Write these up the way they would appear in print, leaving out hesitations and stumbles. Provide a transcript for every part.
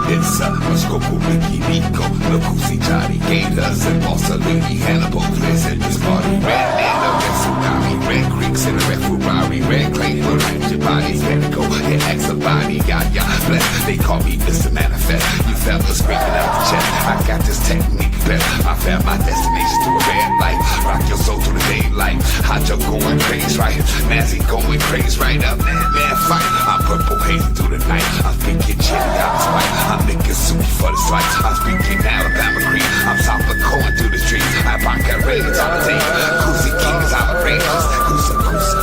It's Muscogee, Ricky, Rico, Lucusi, Johnny, Gators, and Mussolini, Hannibal, Liz, and this party. Red Nana, Red Tsunami, Red Creeks, and a Red Ferrari, Red Clay, Red Ranger Bodies, Medico, and Exabani, got ya blessed. They call me Mr. Manifest. You fellas screaming out the chest. I got this technique better. I found my destination through a red light. Rock your soul through the daylight. Hot your going crazy, right? Nancy going crazy, right? Up, man, fight. I'm purple hazy through the night. I'm thinking chili out of spite. I'm making soup for the slice. I'm speaking Alabama Creek. I'm chopping corn through the streets. I rock at raids on the day. Koozie King is out of ranges. Koozie, Koozie.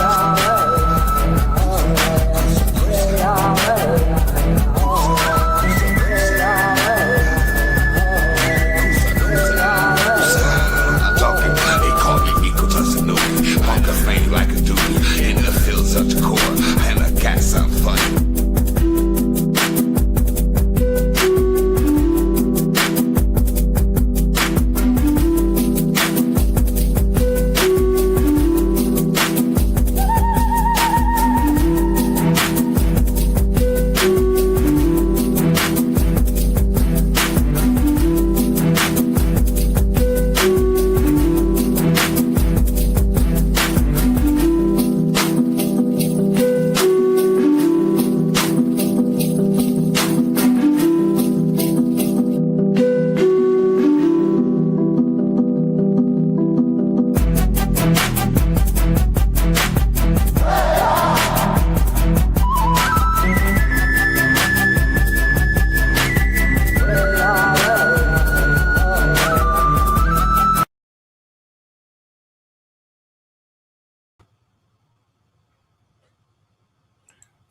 Like a dude in the fields of the core, and I got some fun.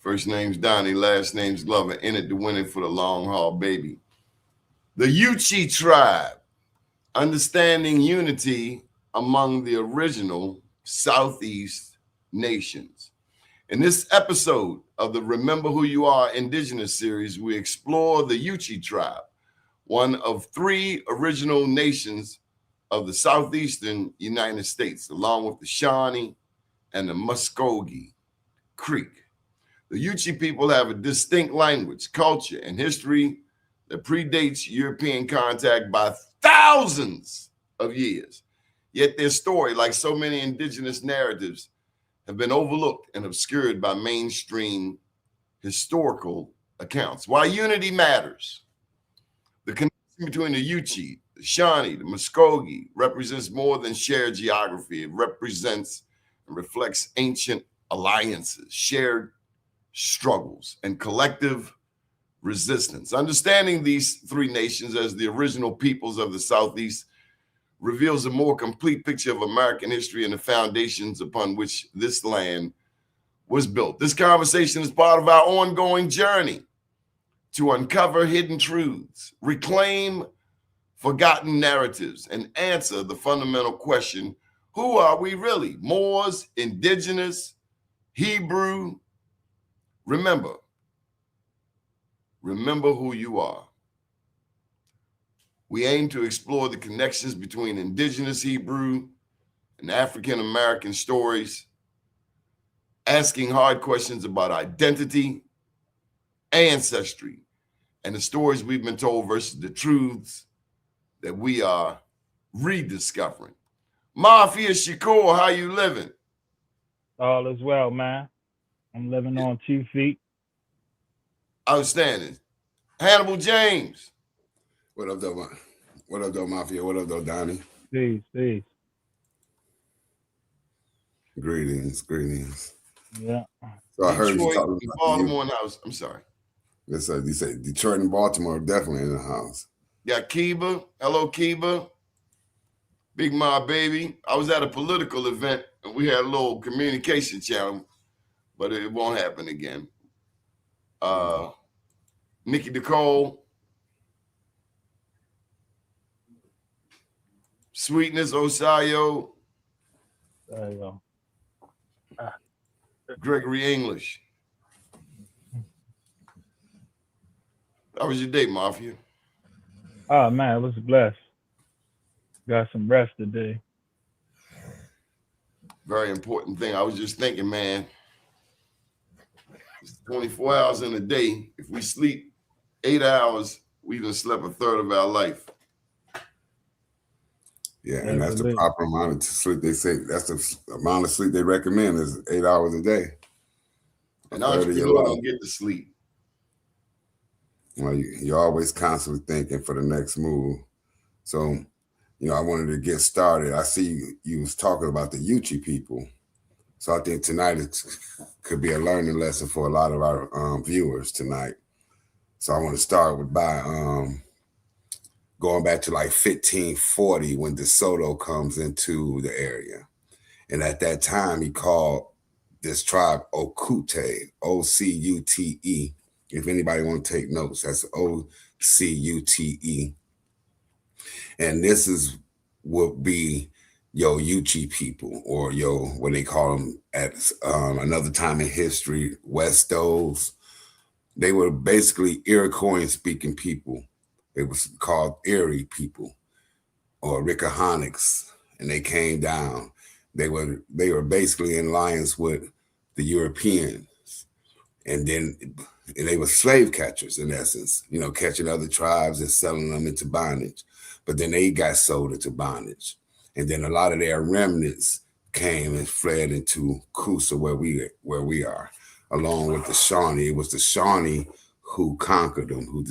First name's Donnie, last name's Glover. In it to win it for the long haul, baby. The Yuchi tribe, understanding unity among the original Southeast nations. In this episode of the Remember Who You Are Indigenous series, we explore the Yuchi tribe, one of three original nations of the southeastern United States, along with the Shawnee and the Muscogee Creek. The Yuchi people have a distinct language, culture, and history that predates European contact by thousands of years. Yet their story, like so many indigenous narratives, have been overlooked and obscured by mainstream historical accounts. Why unity matters. The connection between the Yuchi, the Shawnee, the Muscogee represents more than shared geography. It represents and reflects ancient alliances, shared struggles, and collective resistance. Understanding these three nations as the original peoples of the Southeast reveals a more complete picture of American history and the foundations upon which this land was built. This conversation is part of our ongoing journey to uncover hidden truths, reclaim forgotten narratives, and answer the fundamental question, who are we really? Moors, Indigenous, Hebrew? Remember who you are. We aim to explore the connections between Indigenous Hebrew and African American stories, asking hard questions about identity, ancestry, and the stories we've been told versus the truths that we are rediscovering. Mafia Shakur, how you living? All is well, man. I'm living on 2 feet. Outstanding. Hannibal James. What up, though, man? What up, though, Mafia? What up, though, Donnie? Peace. Greetings. Yeah. So I heard you talking about Baltimore in the house. I'm sorry. Yes, sir. You said Detroit and Baltimore are definitely in the house. Got Kiba. Hello, Kiba. Big Ma, baby. I was at a political event and we had a little communication challenge, but it won't happen again. Nikki Nicole. Sweetness Osayo. There you go. Gregory English. How was your day, Mafia? Oh man, it was blessed. Got some rest today. Very important thing. I was just thinking, man, it's 24 hours in a day. If we sleep 8 hours, we done slept a third of our life. Yeah, and that's the proper amount of sleep. They say that's the amount of sleep they recommend is 8 hours a day. An entrepreneur don't get to sleep. Well, you're always constantly thinking for the next move. So, I wanted to get started. I see you was talking about the Yuchi people. So I think tonight could be a learning lesson for a lot of our viewers tonight. So I want to start by going back to like 1540 when DeSoto comes into the area. And at that time, he called this tribe Ocute, O-C-U-T-E. If anybody want to take notes, that's O-C-U-T-E. And this would be Yuchi people, or what they call them at another time in history, Westos. They were basically Iroquoian-speaking people. It was called Erie people or Rickahonics, and they came down. They were basically in alliance with the Europeans, and then they were slave catchers in essence, catching other tribes and selling them into bondage. But then they got sold into bondage, and then a lot of their remnants came and fled into Coosa, where we are, along with the Shawnee. It was the Shawnee who conquered them, who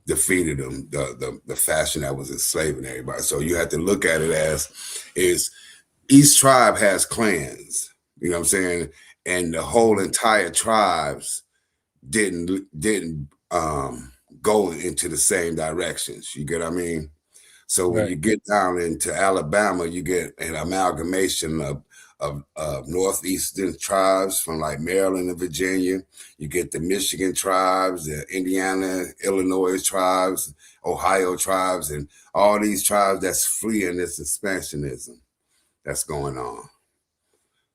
defeated them, the faction that was enslaving everybody. So you have to look at it as is each tribe has clans, you know what I'm saying? And the whole entire tribes didn't go into the same directions. You get what I mean? So when you get down into Alabama, you get an amalgamation of northeastern tribes from like Maryland and Virginia. You get the Michigan tribes, the Indiana, Illinois tribes, Ohio tribes, and all these tribes that's fleeing this expansionism that's going on.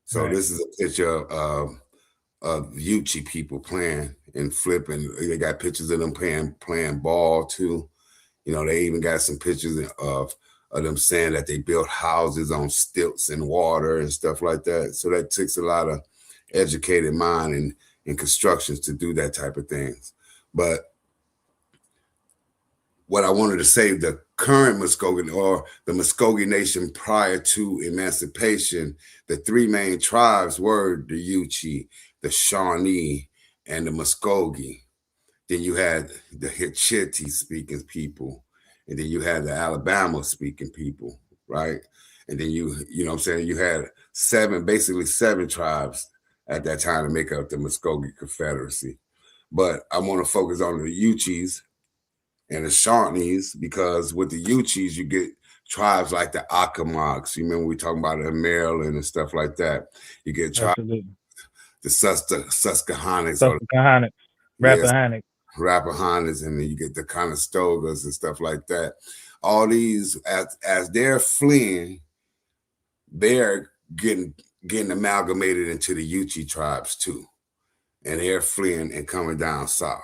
So this is a picture of Yuchi people playing and flipping. They got pictures of them playing ball too. They even got some pictures of them saying that they built houses on stilts and water and stuff like that. So that takes a lot of educated mind and constructions to do that type of things. But what I wanted to say, the current Muscogee or the Muscogee Nation prior to emancipation, the three main tribes were the Yuchi, the Shawnee, and the Muscogee. Then you had the Hitchiti speaking people, and then you had the Alabama speaking people, right? And then you know what I'm saying, you had basically seven tribes at that time to make up the Muscogee Confederacy. But I want to focus on the Yuchis and the Shawnees, because with the Yuchis, you get tribes like the Accomags. You remember we talking about it in Maryland and stuff like that. You get tribes, the Susquehannocks. Rappahannock, and then you get the Conestogas and stuff like that. All these, as they're fleeing, they're getting amalgamated into the Yuchi tribes too, and they're fleeing and coming down south.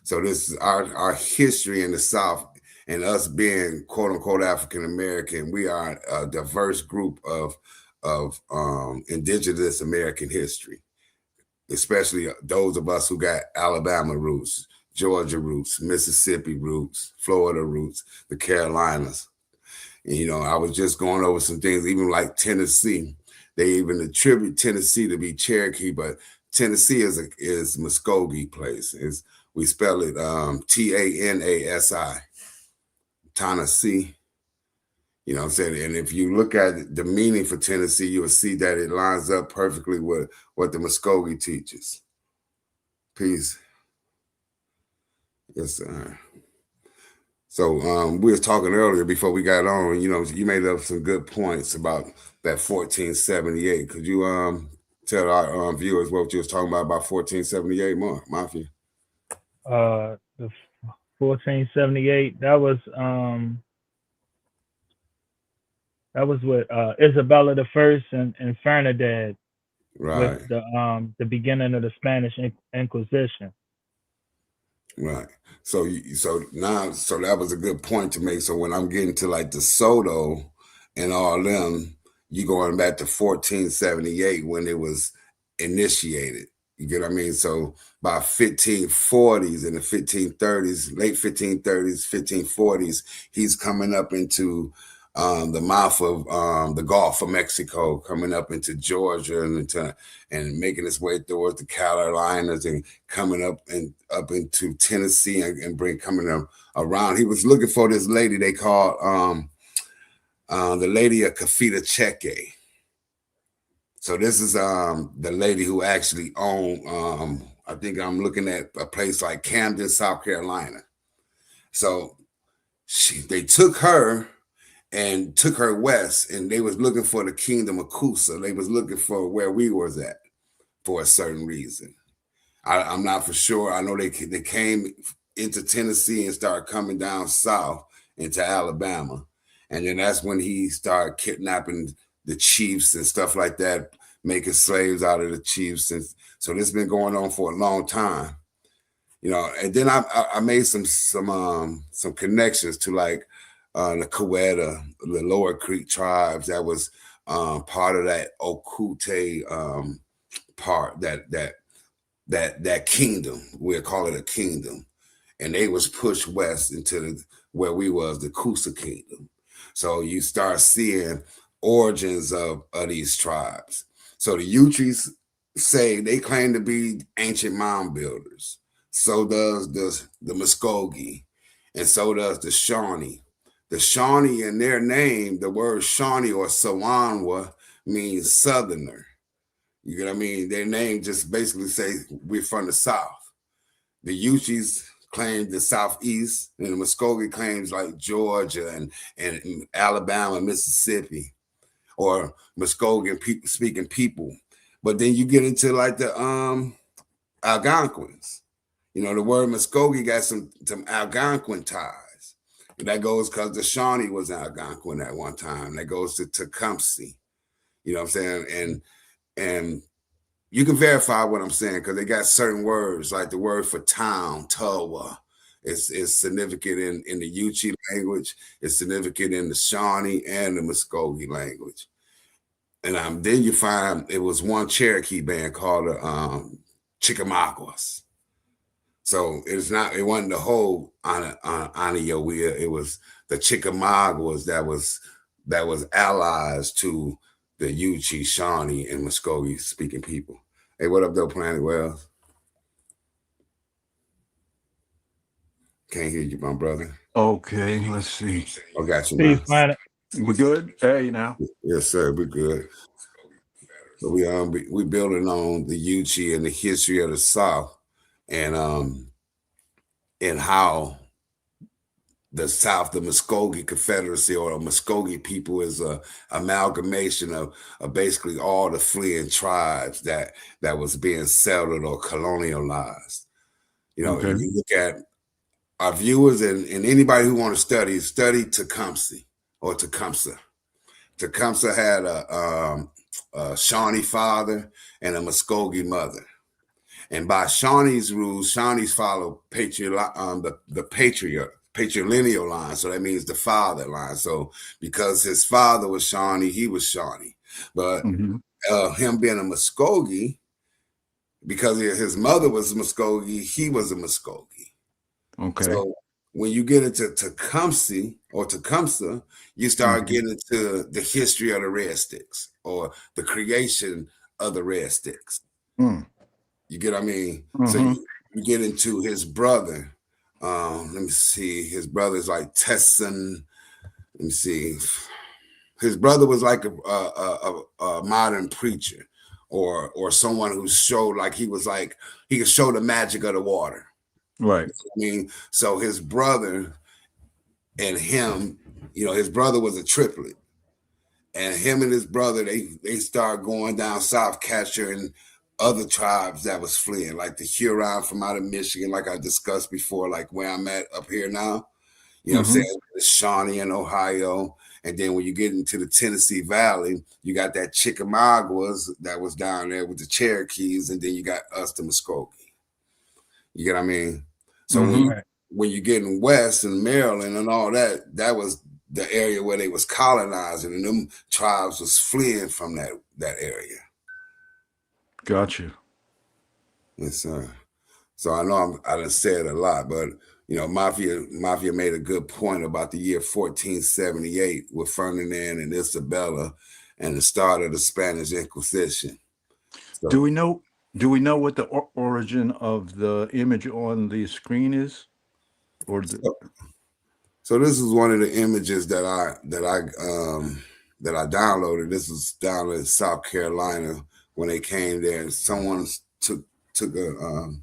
So this is our history in the South, and us being quote unquote African American. We are a diverse group of indigenous American history, especially those of us who got Alabama roots, Georgia roots, Mississippi roots, Florida roots, the Carolinas. And, I was just going over some things, even like Tennessee. They even attribute Tennessee to be Cherokee, but Tennessee is Muscogee place. We spell it Tanasi, Tennessee. You know what I'm saying? And if you look at the meaning for Tennessee, you will see that it lines up perfectly with what the Muscogee teaches. Peace. Yes, sir. So we were talking earlier before we got on, you made up some good points about that 1478. Could you tell our viewers what you was talking about 1478, Mafia? The 1478, that was with Isabella the First and Fernandez, right? With the beginning of the Spanish Inquisition. Right. So that was a good point to make. So when I'm getting to like the Soto and all them, you going back to 1478 when it was initiated. You get what I mean? So by 1540s and the 1530s, late 1530s, 1540s, he's coming up into the mouth of the Gulf of Mexico, coming up into Georgia and making his way towards the Carolinas and coming up into Tennessee and coming around. He was looking for this lady they called the lady of Cafita Cheque. So this is the lady who actually owned. I think I'm looking at a place like Camden, South Carolina. So they took her and took her west, and they was looking for the kingdom of Kusa. They was looking for where we was at for a certain reason. I'm not for sure. I know they came into Tennessee and started coming down south into Alabama. And then that's when he started kidnapping the chiefs and stuff like that, making slaves out of the chiefs. And so this has been going on for a long time. You know, and then I made some connections to like the Coweta, the Lower Creek tribes that was part of that Okute part, that kingdom. We'll call it a kingdom. And they was pushed west into where we was, the Coosa kingdom. So you start seeing origins of these tribes. So the Yuchis say they claim to be ancient mound builders. So does the Muscogee, and so does the Shawnee. The Shawnee in their name, the word Shawnee or Sawanwa means southerner. You get what I mean? Their name just basically say we're from the South. The Yuchis claim the Southeast, and the Muscogee claims like Georgia and Alabama, Mississippi, or Muscogee speaking people. But then you get into like the Algonquins. You know, the word Muscogee got some Algonquin ties. And that goes because the Shawnee was Algonquin at one time. That goes to Tecumseh. You know what I'm saying? And you can verify what I'm saying because they got certain words, like the word for town, Tawa, is significant in the Yuchi language. It's significant in the Shawnee and the Muscogee language. And then you find it was one Cherokee band called the Chickamaugas. So it wasn't the whole Anayowie. It was the Chickamaugas that was allies to the Yuchi, Shawnee, and Muscogee speaking people. Hey, what up, though, Planet Wells? Can't hear you, my brother. Okay, let's see. I got you, Peace, man. Planet. We good? Hey, now. Yes, sir. We're good. So we building on the Yuchi and the history of the South, and how the South, the Muscogee Confederacy or the Muscogee people is a amalgamation of basically all the fleeing tribes that was being settled or colonialized. You know, Okay. you look at our viewers and anybody who want to study Tecumseh or Tecumseh. Tecumseh had a Shawnee father and a Muscogee mother. And by Shawnee's rules, Shawnees follow the patrilineal line. So that means the father line. So because his father was Shawnee, he was Shawnee. But him being a Muscogee, because his mother was Muscogee, he was a Muscogee. Okay. So when you get into Tecumseh or Tecumseh, you start getting into the history of the Red Sticks or the creation of the Red Sticks. You get what I mean? So you get into his brother. Let me see. His brother's like Tesson. Let me see. His brother was like a modern preacher or someone who showed like he could show the magic of the water. Right. I mean, so his brother and him, you know, his brother was a triplet. And him and his brother, they start going down south capturing other tribes that was fleeing, like the Huron from out of Michigan, like I discussed before, like where I'm at up here now. You know what I'm saying? The Shawnee in Ohio. And then when you get into the Tennessee Valley, you got that Chickamaugas that was down there with the Cherokees, and then you got us, the Muscogee. You get what I mean? So Mhm. when you get in West and Maryland and all that, that was the area where they was colonizing, and them tribes was fleeing from that area. Gotcha. Yes, sir. So I know I done said a lot, but you know, Mafia made a good point about the year 1478 with Ferdinand and Isabella and the start of the Spanish Inquisition. So, Do we know what the origin of the image on the screen is? Or so this is one of the images that I downloaded. This was down in South Carolina when they came there, and someone took the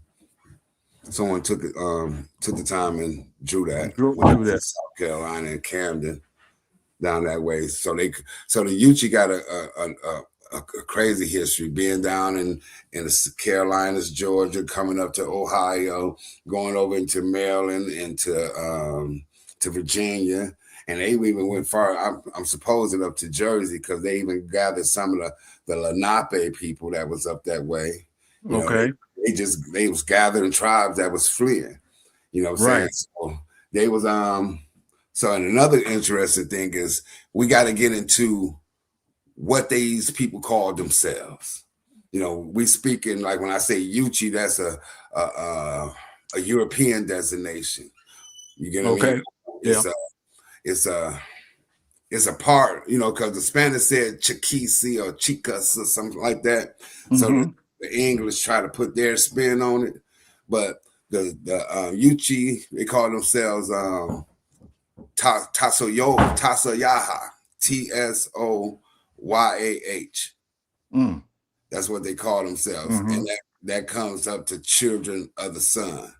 time and drew that drew when I was in that? South Carolina and Camden down that way. So the Yuchi got a crazy history, being down in the Carolinas, Georgia, coming up to Ohio, going over into Maryland, into to Virginia, and they even went far. I'm supposing up to Jersey, because they even gathered some of the Lenape people that was up that way. You know, Okay. they was gathering tribes that was fleeing. You know what I'm saying? Right. So they was So and another interesting thing is we got to get into what these people call themselves. You know, we speaking, like when I say Yuchi, that's a European designation. You get what I mean? Yeah. It's a part, you know, because the Spanish said Chiquisi or Chicas or something like that. So the English try to put their spin on it, but the Yuchi, they call themselves Tasoyaha, Tsoyah. Mm. That's what they call themselves, and that comes up to children of the sun.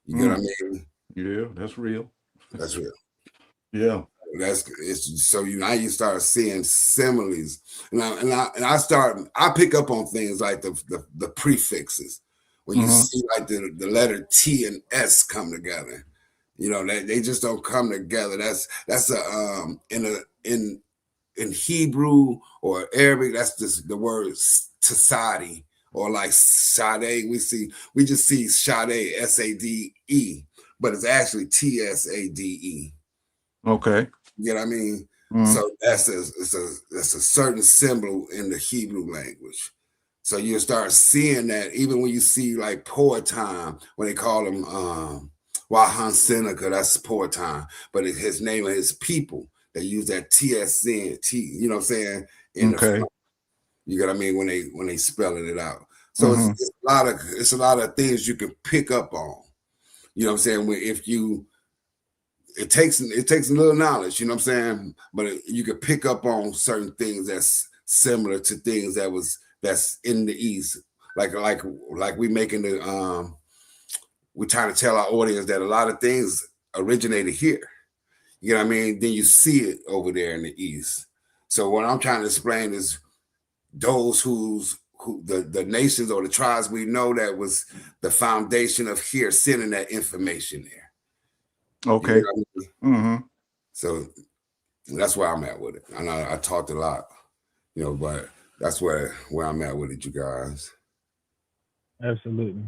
You get what I mean? Yeah, that's real. That's real. Yeah. It's so now you start seeing similes, and I pick up on things like the prefixes when you see like the letter T and S come together. You know, they just don't come together. That's in Hebrew or Arabic, that's just the word tasadi, or like Sade. We just see Sade, Sade, but it's actually Tsade. Okay. You know what I mean? So that's a certain symbol in the Hebrew language. So you start seeing that even when you see like poet time, when they call him Wahan Seneca, that's poet time, but it's his name of his people. They use that TSN, you know what I'm saying? In the front. You get what I mean? When they spelling it out. So it's a lot of things you can pick up on. You know what I'm saying? It takes a little knowledge, you know what I'm saying? But you can pick up on certain things that's similar to things that's in the East. Like we making we're trying to tell our audience that a lot of things originated here. You know what I mean? Then you see it over there in the East. So what I'm trying to explain is those the nations or the tribes we know that was the foundation of here sending that information there. Okay. You know what I mean? So that's where I'm at with it. I know I talked a lot, you know, but that's where I'm at with it, you guys. Absolutely.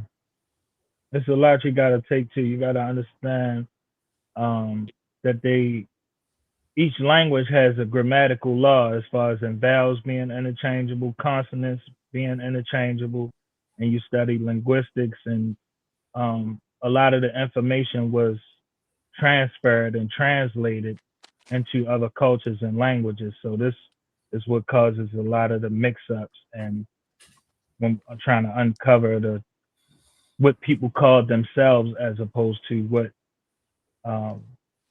It's a lot you got to take to. You got to understand that each language has a grammatical law as far as in vowels being interchangeable, consonants being interchangeable, and you study linguistics, and a lot of the information was transferred and translated into other cultures and languages. So this is what causes a lot of the mix-ups, and when I'm trying to uncover what people call themselves as opposed to what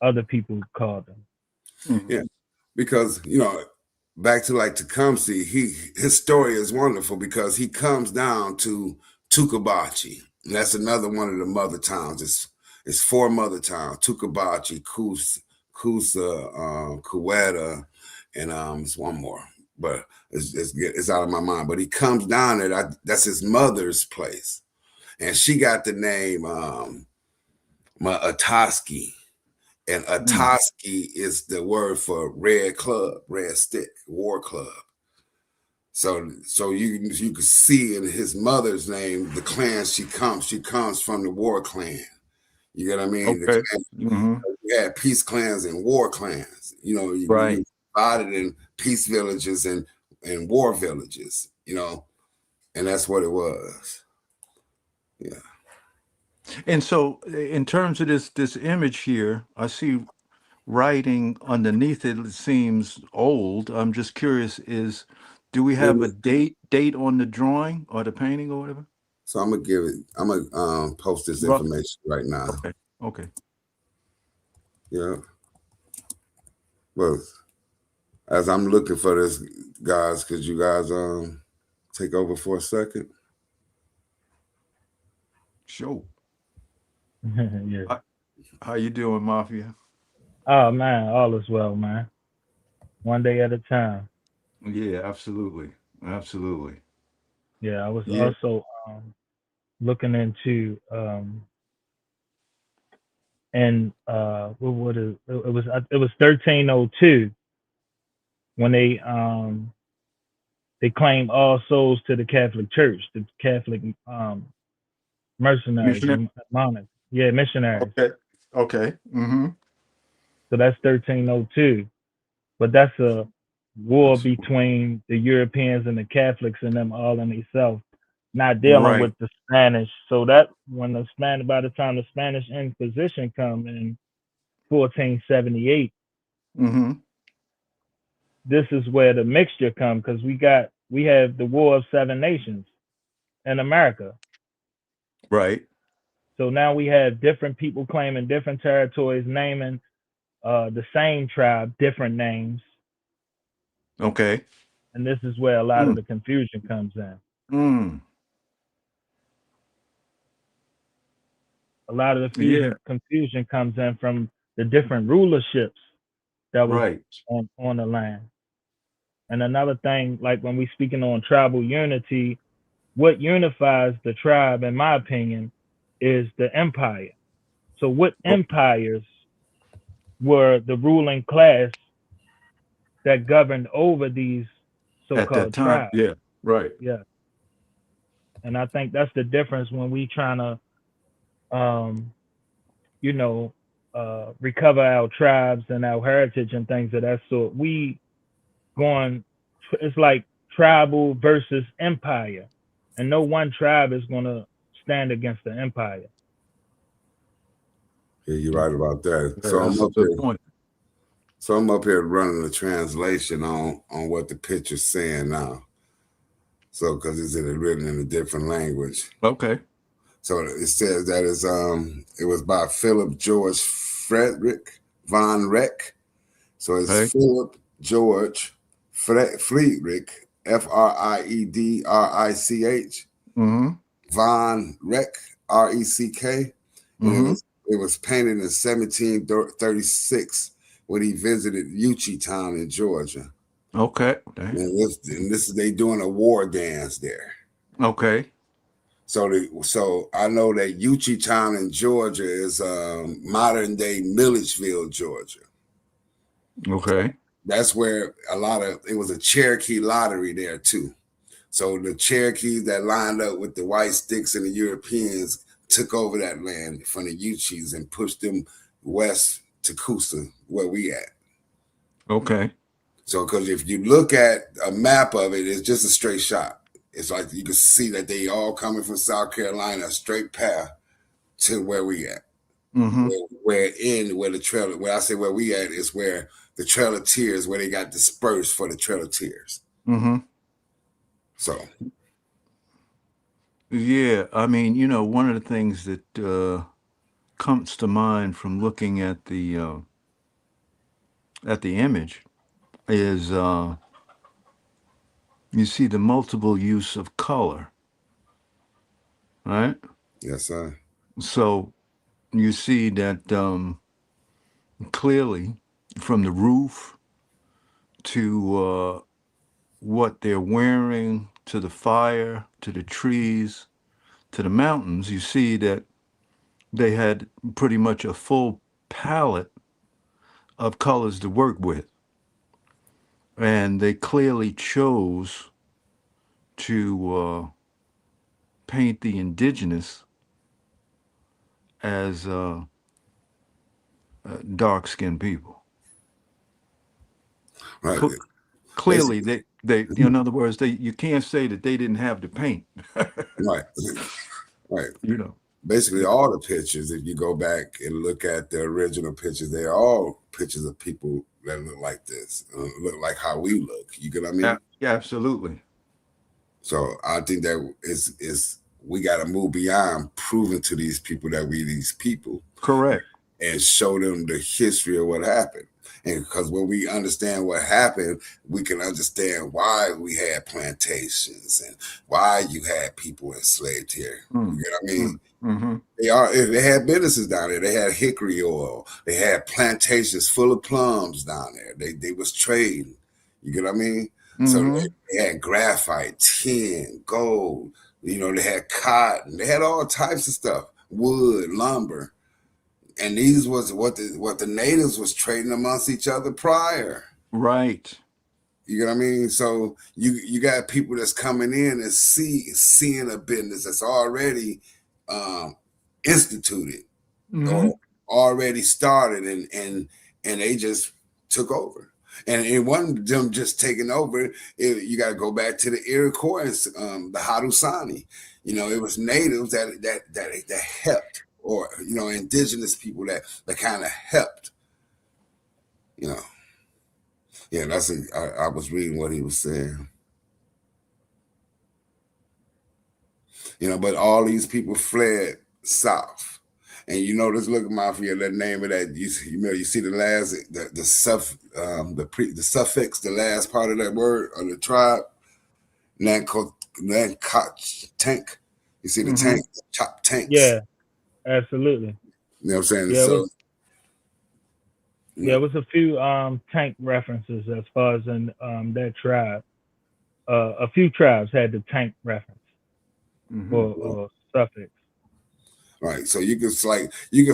other people call them. Yeah, because you know, back to like Tecumseh, his story is wonderful because he comes down to Tukabachi. And that's another one of the mother towns. It's 4 mother towns: Tukabachi, Kusa, Kuweta, and it's one more, but it's out of my mind. But he comes down there. That's his mother's place, and she got the name Matoski. And Atoski is the word for red club, red stick, war club. So you can see in his mother's name the clan she comes from the war clan. You get what I mean? Okay. Mm-hmm. We had peace clans and war clans. You know, Right. you divided in peace villages and war villages. You know, and that's what it was. Yeah. And so, in terms of this image here, I see writing underneath it. It seems old. I'm just curious: do we have a date on the drawing or the painting or whatever? So I'm gonna post this Rough. information right now. Okay. Okay. Yeah. Well, as I'm looking for this, guys, could you guys take over for a second? Sure. Yeah. How you doing, Mafia? Oh man, all is well, man. One day at a time. Yeah, absolutely. Absolutely. Yeah, I was Yeah. also looking into and what is it was 1302 when they claimed all souls to the Catholic Church, the Catholic mercenaries Missionary. and monarchs. Yeah, missionaries. Okay. Okay. Mm-hmm. So that's 1302. But that's a war That's between the Europeans and the Catholics and them all in themselves, not dealing right. with the Spanish. So that when by the time the Spanish Inquisition come in 1478, Mm-hmm. this is where the mixture come because we have the War of Seven Nations in America. Right. So now we have different people claiming different territories, naming the same tribe, different names, Okay. and this is where a lot of Mm. the confusion comes in. Mm. A lot of the Yeah. confusion comes in from the different rulerships that was Right. on the land. And another thing, like when we speaking on tribal unity, what unifies the tribe, in my opinion, is the empire. So what Oh, empires were the ruling class that governed over these at that so-called time. tribes? Yeah. Right. Yeah. And I think that's the difference when we trying to you know, recover our tribes and our heritage and things of that sort. We going, it's like tribal versus empire, and no one tribe is going to stand against the empire. Yeah, you're right about that. Yeah, that's a good point. So I'm up here running the translation on what the picture's saying now. So because it's written in a different language. Okay. So it says that it was by Philip George Frederick von Reck. So it's Okay. Philip George Friedrich, Friedrich, Mm-hmm. von Reck, Reck, and Mm-hmm. it was painted in 1736 when he visited Yuchi town in Georgia. Okay. And this is they doing a war dance there. Okay. So I know that Yuchi town in Georgia is modern day Milledgeville, Georgia. Okay. That's where it was a Cherokee lottery there too. So the Cherokees that lined up with the white sticks and the Europeans took over that land from the Yuchis and pushed them west to Coosa, where we at. Okay. So because if you look at a map of it, it's just a straight shot. It's like you can see that they all coming from South Carolina, a straight path to where we at. Mm-hmm. Where the trail, where I say where we at is where the Trail of Tears, where they got dispersed for the Trail of Tears. Mm-hmm. So yeah, I mean, one of the things that comes to mind from looking at the image is you see the multiple use of color, right? yes, sir. So you see that clearly from the roof to what they're wearing, to the fire, to the trees, to the mountains, you see that they had pretty much a full palette of colors to work with. And they clearly chose to paint the indigenous as dark-skinned people. Right. Clearly, they in other words, you can't say that they didn't have the paint. Right. Right. You know. Basically, all the pictures, if you go back and look at the original pictures, they're all pictures of people that look like this, look like how we look. You get what I mean? Yeah, absolutely. So I think that is we got to move beyond proving to these people that we these people. Correct. And show them the history of what happened. And because when we understand what happened, we can understand why we had plantations and why you had people enslaved here. You get what I mean? Mm-hmm. They had businesses down there. They had hickory oil. They had plantations full of plums down there. They was trading. You get what I mean? So they had graphite, tin, gold. You know, they had cotton. They had all types of stuff, wood, lumber. And these was what the natives was trading amongst each other prior. Right. You get what I mean? So you got people that's coming in and seeing a business that's already instituted or already started, and they just took over. And it wasn't them just taking over. You got to go back to the Iroquois, the Haudenosaunee. You know, it was natives that helped. Or, you know, indigenous people that kind of helped, you know. Yeah, I was reading what he was saying. You know, but all these people fled south. And you notice, look at Mafia, that name of that, you see the last, the suffix, the last part of that word, of the tribe, tank. You see the tank, chop tanks. Yeah, absolutely. You know what I'm saying? Yeah, So there was a few tank references as far as in that tribe. A few tribes had the tank reference or suffix. Right. So you can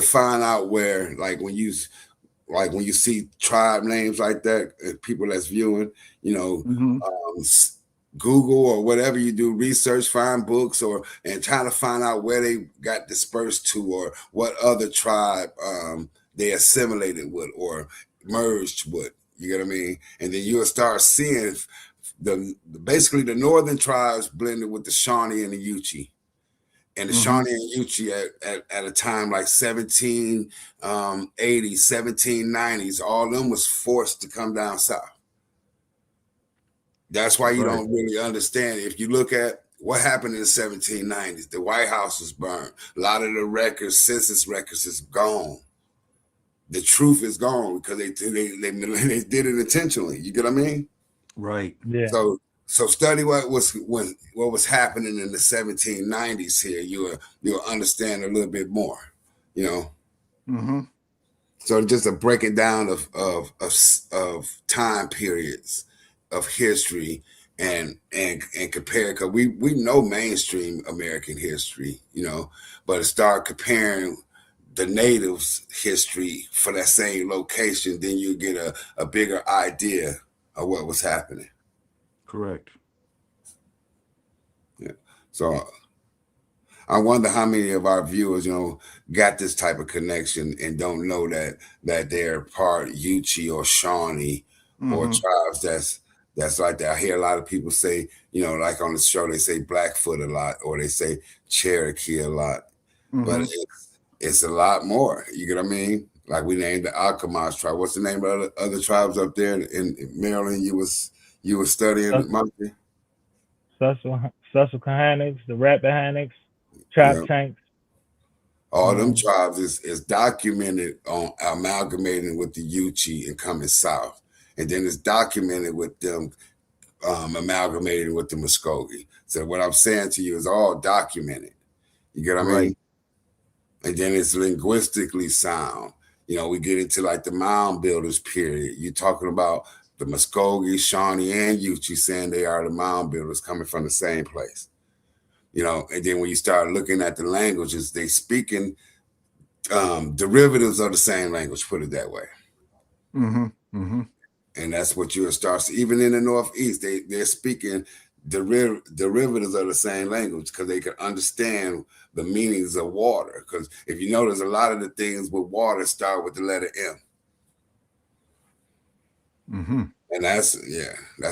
find out where, like when you see tribe names like that, people that's viewing, you know, Google or whatever you do, research, find books, and trying to find out where they got dispersed to, or what other tribe they assimilated with or merged with. You get what I mean? And then you'll start seeing basically the northern tribes blended with the Shawnee and the Yuchi. And the Shawnee and Yuchi at a time like 1780s, 1790s, all of them was forced to come down south. That's why you don't really understand. If you look at what happened in the 1790s, the White House was burned. A lot of the records, census records, is gone. The truth is gone because they did it intentionally. You get what I mean? Right. Yeah. So study what was happening in the 1790s here. You'll understand a little bit more. You know. So just a breaking down of time periods of history and compare, because we know mainstream American history, you know, but start comparing the natives' history for that same location, then you get a bigger idea of what was happening. Correct. Yeah. So I wonder how many of our viewers, you know, got this type of connection and don't know that they're part Yuchi or Shawnee or tribes that's like that. I hear a lot of people say, you know, like on the show, they say Blackfoot a lot, or they say Cherokee a lot, but it's a lot more. You get what I mean? Like we named the Alchemist tribe. What's the name of the other tribes up there in Maryland? You was studying, Monkey? Susquehannocks, the Rappahannocks, Choptanks. All them tribes is documented on amalgamating with the Yuchi and coming south. And then it's documented with them amalgamating with the Muscogee. So what I'm saying to you is all documented. You get what I mean? And then it's linguistically sound. You know, we get into like the mound builders period. You're talking about the Muscogee, Shawnee, and Yuchi saying they are the mound builders coming from the same place. You know, and then when you start looking at the languages, they speaking derivatives of the same language, put it that way. And that's what you'll start seeing. Even in the Northeast, they're speaking derivatives of the same language because they can understand the meanings of water. Because if you notice, a lot of the things with water start with the letter M. Mm-hmm. And that's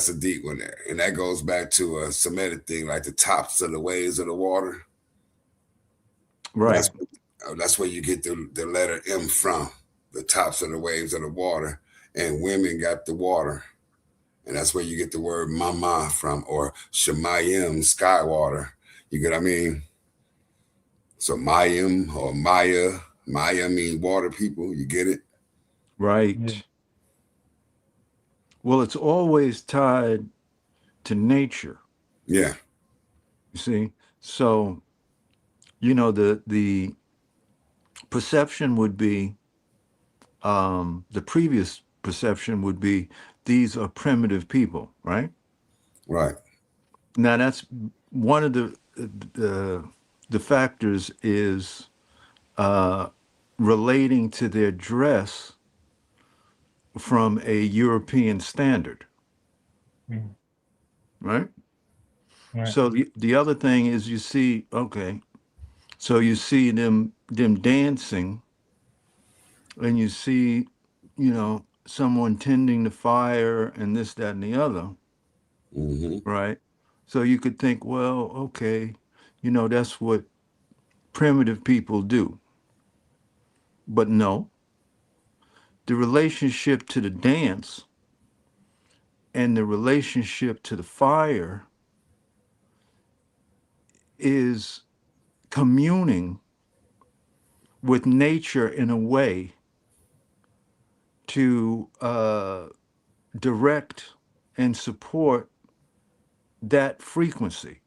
a deep one there. And that goes back to a Semitic thing, like the tops of the waves of the water. Right. That's where you get the letter M from, the tops of the waves of the water. And women got the water. And that's where you get the word mama from, or Shemayim, sky water. You get what I mean? So Mayim or Maya means water people. You get it? Right. Yeah. Well, it's always tied to nature. Yeah. You see? So, you know, the perception would be, the previous perception would be, these are primitive people, right? Right. Now, that's one of the factors is relating to their dress from a European standard, Mhm. right? Right. So the other thing is you see, okay, so you see them dancing, and you see, you know, someone tending the fire and this, that, and the other, Mm-hmm. right? So you could think, well, okay, you know, that's what primitive people do. But no, the relationship to the dance and the relationship to the fire is communing with nature in a way to direct and support that frequency.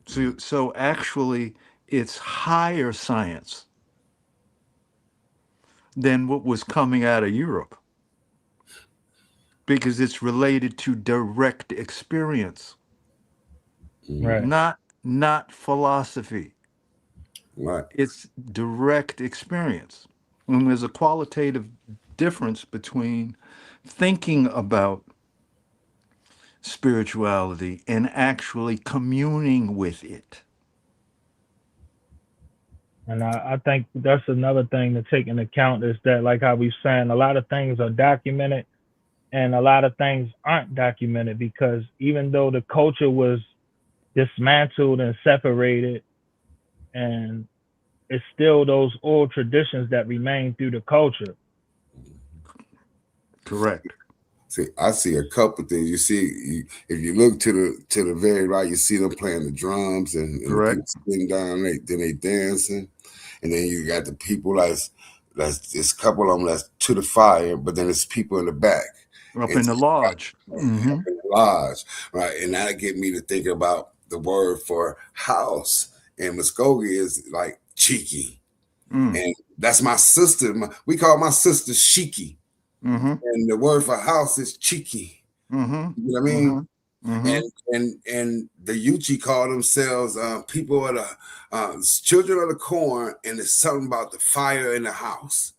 So actually, it's higher science than what was coming out of Europe, because it's related to direct experience, Right. not philosophy. Right. It's direct experience. And there's a qualitative difference between thinking about spirituality and actually communing with it. And I think that's another thing to take into account is that, like how we saying, a lot of things are documented and a lot of things aren't documented, because even though the culture was dismantled and separated, and it's still those old traditions that remain through the culture. Correct. See, I see a couple things. You see, if you look to the very right, you see them playing the drums and the people Correct. sitting down. Then they dancing, and then you got the people that's there's a couple of them that's to the fire, but then there's people in the back Up and in the lodge. up Mm-hmm. in the lodge, right? And that get me to think about the word for house. And Muscogee is like cheeky, Mm. and that's my sister. We call my sister Shiki, Mm-hmm. and the word for house is cheeky. Mm-hmm. You know what I mean? Mm-hmm. Mm-hmm. And the Yuchi call themselves people of the children of the corn, and it's something about the fire in the house.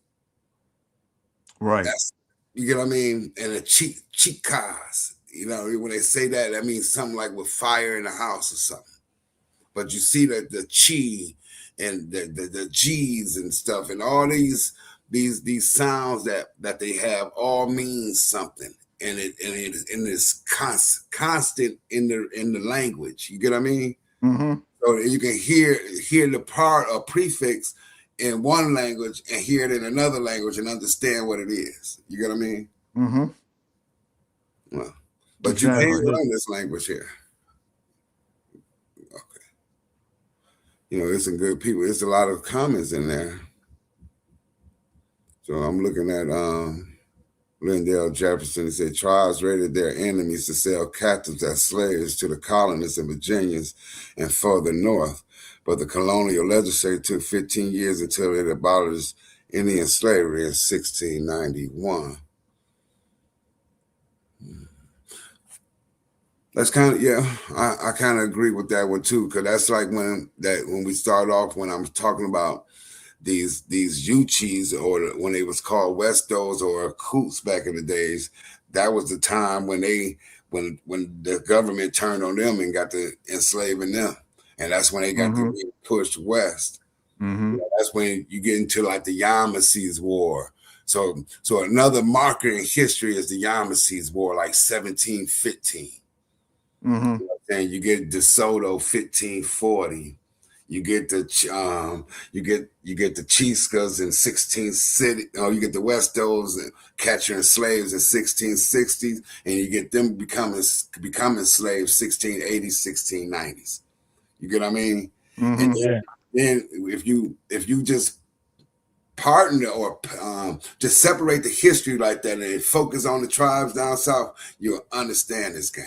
Right. That's, you get what I mean? And the chicas, you know, when they say that, that means something like with fire in the house or something. But you see that the chi and the G's and stuff, and all these sounds that they have all means something. And it's constant in the language. You get what I mean? Mm-hmm. So you can hear the part or prefix in one language and hear it in another language and understand what it is. You get what I mean? Mm-hmm. Well, but you Exactly. can't learn this language here. Okay. You know, there's some good people. There's a lot of comments in there. So I'm looking at Lyndale Jefferson. He said tribes raided their enemies to sell captives as slaves to the colonists and Virginians and further north. But the colonial legislature took 15 years until it abolished Indian slavery in 1691. That's kind of, I kind of agree with that one too, because that's like when we start off, when I'm talking about these Yuchis, or when they was called Westos or Coots back in the days, that was the time when the government turned on them and got to enslaving them. and that's when they got to be pushed west. That's when you get into like the Yamasees War. So another marker in history is the Yamasees War, like 1715. You know what I'm saying? You get DeSoto 1540. You get the you get the Chiscas in 16th city. You get the Westos capturing slaves in 1660s, and you get them becoming slaves 1680s, 1690s. You get what I mean? And then if you just partner or just separate the history like that and focus on the tribes down south, you'll understand this game.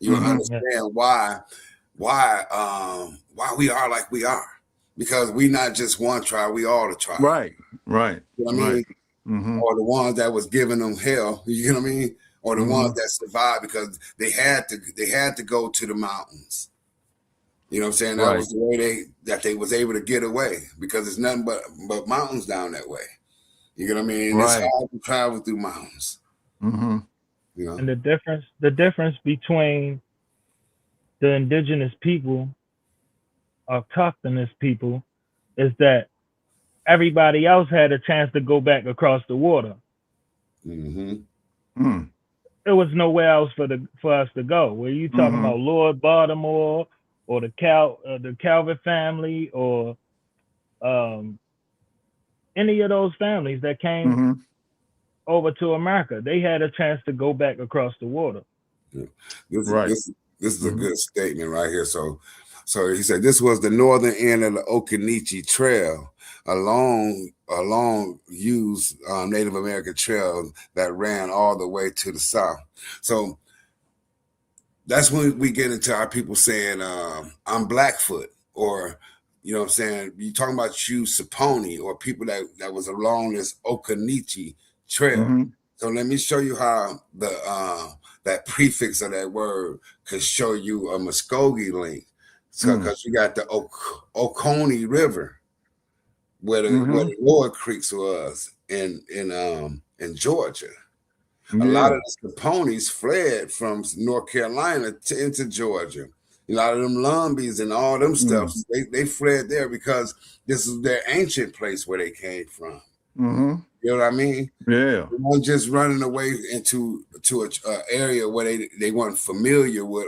You'll understand why we are like we are, because we not just one tribe, we all the tribe. Right. You know what I mean? Or the ones that was giving them hell, you know what I mean? Or the ones that survived because they had to go to the mountains. You know what I'm saying? That was the way they was able to get away, because it's nothing but mountains down that way. You know what I mean? And it's hard to travel through mountains. You know? And the difference between the indigenous people, autochthonous people, is that everybody else had a chance to go back across the water. There was nowhere else for us to go. Were you talking about Lord Baltimore or the Calvert family or any of those families that came over to America? They had a chance to go back across the water. This is a good statement right here. So he said this was the northern end of the Occaneechi Trail, a long used Native American trail that ran all the way to the south. So that's when we get into our people saying, I'm Blackfoot, or, you know what I'm saying, you talking about you Saponi, or people that was along this Occaneechi Trail. So let me show you how the that prefix of that word could show you a Muscogee link. So because you got the Oconee River, where the lower creeks was in Georgia. A lot of the Saponis fled from North Carolina into Georgia. A lot of them Lumbees and all them stuff, they fled there because this is their ancient place where they came from. You know what I mean? Yeah. They weren't just running away into an area where they weren't familiar with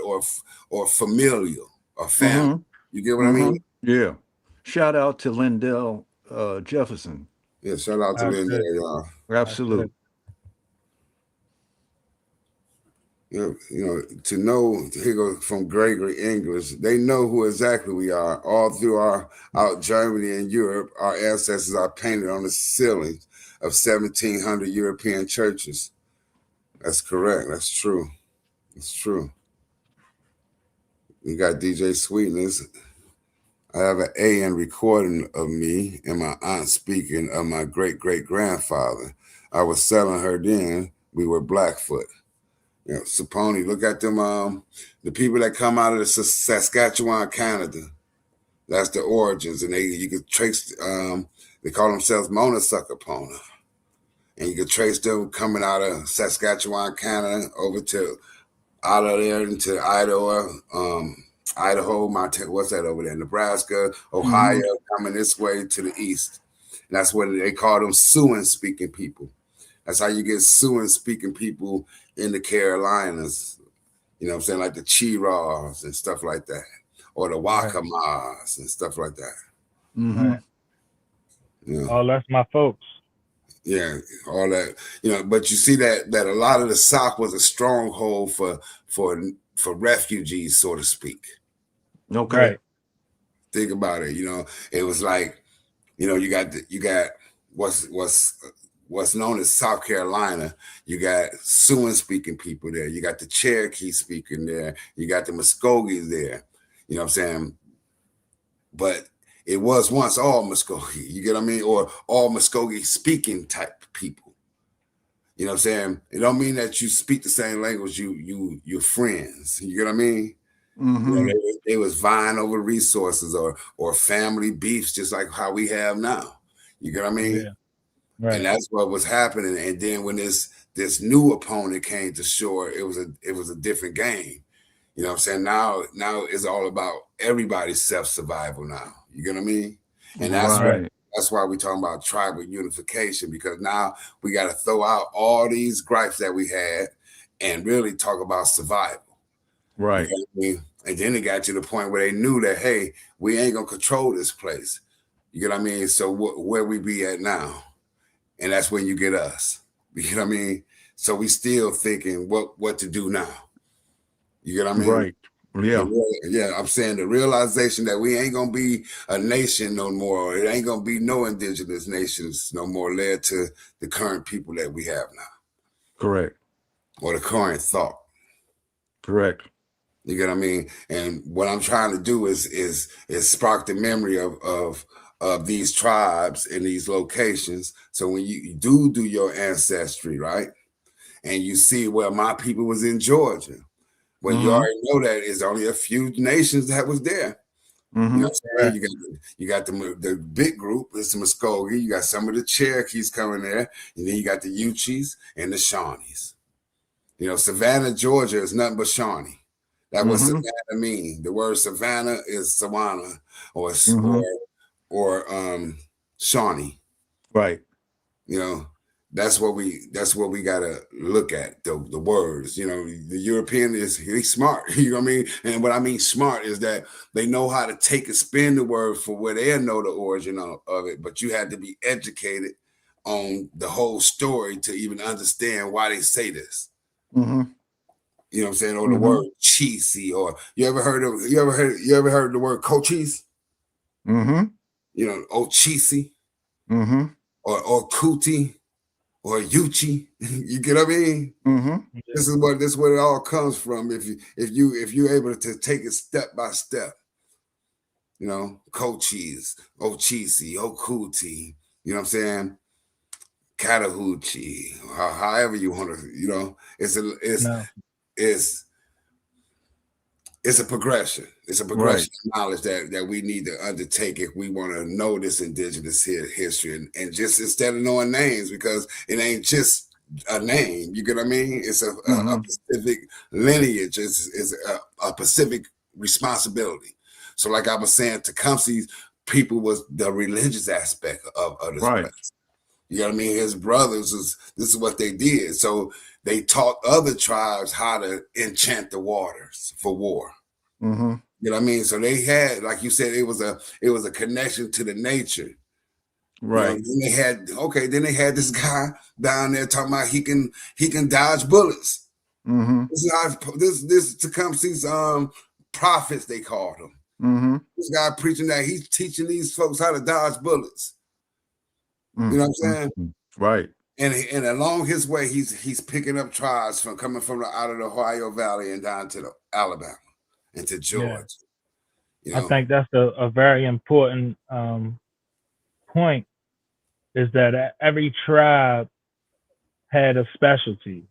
or familial or family. You get what I mean? Yeah. Shout out to Lindell Jefferson. Yeah, shout out to Lindell, y'all. Absolutely. You know, to know, here goes from Gregory English, they know who exactly we are. All throughout Germany and Europe, our ancestors are painted on the ceilings of 1,700 European churches. That's correct. That's true. It's true. You got DJ Sweetness. I have an AM recording of me and my aunt speaking of my great-great-grandfather. I was selling her then. We were Blackfoot. You know, Saponi, look at them, the people that come out of the Saskatchewan, Canada. That's the origins. And you could trace, they call themselves Monosuckapona. And you could trace them coming out of Saskatchewan, Canada, out of there into Idaho, Montana, what's that over there? Nebraska, Ohio, coming this way to the east. And that's what they call them Siouan-speaking people. That's how you get Siouan-speaking people in the Carolinas. You know what I'm saying? Like the Chiraws and stuff like that. Or the Wakamas and stuff like that. Yeah. Oh, that's my folks. Yeah, all that. You know, but you see that a lot of the South was a stronghold for refugees, so to speak. Okay. Right. Think about it. You know, it was like, you know, you got what's known as South Carolina. You got Siouan speaking people there. You got the Cherokee speaking there. You got the Muscogees there. You know what I'm saying? But it was once all Muscogee. You get what I mean? Or all Muscogee speaking type people. You know what I'm saying? It don't mean that you speak the same language. You're friends. You get what I mean? You know, they was vying over resources or family beefs, just like how we have now. You get what I mean? Yeah. Right. And that's what was happening. And then when this new opponent came to shore, it was a different game. You know what I'm saying? Now it's all about everybody's self-survival now. You get what I mean? And Right. that's why we're talking about tribal unification, because now we got to throw out all these gripes that we had and really talk about survival. Right. You know what I mean? And then it got to the point where they knew that, hey, we ain't gonna control this place. You get what I mean? So where we be at now? And that's when you get us. You get what I mean? So we still thinking what to do now. You get what I mean? Right. Yeah. Yeah, I'm saying the realization that we ain't gonna be a nation no more. It ain't gonna be no indigenous nations no more led to the current people that we have now. Correct. Or the current thought. Correct. You get what I mean? And what I'm trying to do is spark the memory of these tribes in these locations. So when you do your ancestry, right? And you see, well, my people was in Georgia. Well, you already know that it's only a few nations that was there. You know what I'm saying? You got the big group, it's the Muscogee. You got some of the Cherokees coming there, and then you got the Yuchis and the Shawnees. You know, Savannah, Georgia is nothing but Shawnee. That was Savannah mean. The word Savannah is Sawana or Shawnee. Right. You know, that's what we gotta look at, the words. You know, the European he's smart. You know what I mean? And what I mean smart is that they know how to take and spin the word for where they know the origin of it, but you had to be educated on the whole story to even understand why they say this. You know what I'm saying? Or the word cheesy, or you ever heard the word cochise? You know, cheesy, or cootie, or Yuchi. You get what I mean? This is where it all comes from. If you're able to take it step by step, you know, cochise, cheesy, cootie. You know what I'm saying? Chattahoochee, however you want to, you know, it's a progression. It's a progression of knowledge that we need to undertake if we want to know this indigenous history, and just instead of knowing names, because it ain't just a name. You get what I mean? It's a specific lineage. It's a specific responsibility. So, like I was saying, Tecumseh's people was the religious aspect of this place. You know what I mean? His brothers this is what they did. So they taught other tribes how to enchant the waters for war. You know what I mean? So they had, like you said, it was a connection to the nature. Right. You know, then they had this guy down there talking about he can dodge bullets. This Tecumseh's prophets, they called him. This guy preaching that he's teaching these folks how to dodge bullets. You know what I'm saying? Right. And along his way, he's picking up tribes coming from out of the Ohio Valley and down to the Alabama and to Georgia. You know? I think that's a very important point, is that every tribe had a specialty.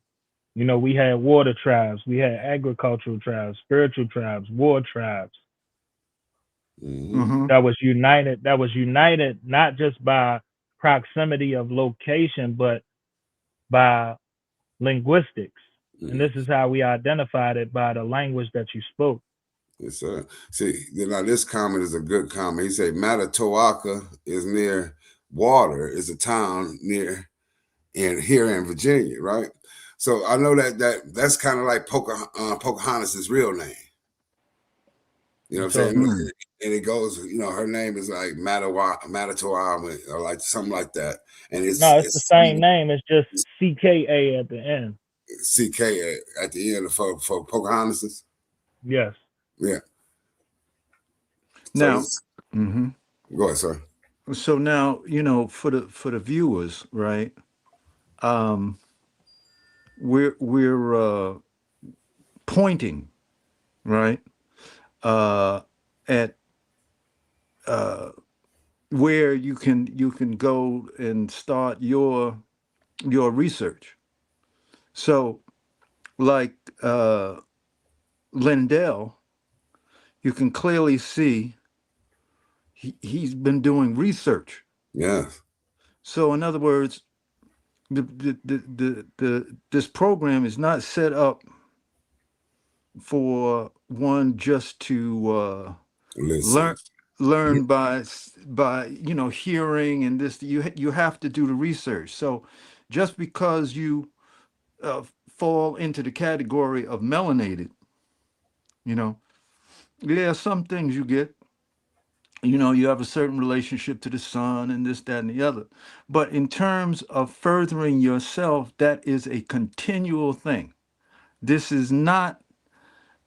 You know, we had water tribes, we had agricultural tribes, spiritual tribes, war tribes. That was united not just by proximity of location, but by linguistics. And this is how we identified it, by the language that you spoke. Yes, sir. See, now this comment is a good comment. He said Manitowoc is near water, is a town here in Virginia, right? So I know that's kind of like Pocahontas' real name. You know what I'm saying? And it goes, you know, her name is like Manitowoc or like something like that. And it's the same name. It's just CKA at the end. CK at the end for Pocahontas. Yes. Yeah. Now, go ahead, sir. So now, you know, for the viewers, right? We're pointing, right, at where you can go and start your research. So, like Lindell, you can clearly see he's been doing research. Yeah. So, in other words, this program is not set up for one just to Listen. learn by hearing, and this you have to do the research. So just because you fall into the category of melanated, you know, yeah, some things you get, you have a certain relationship to the sun and this, that, and the other. But in terms of furthering yourself, that is a continual thing. This is not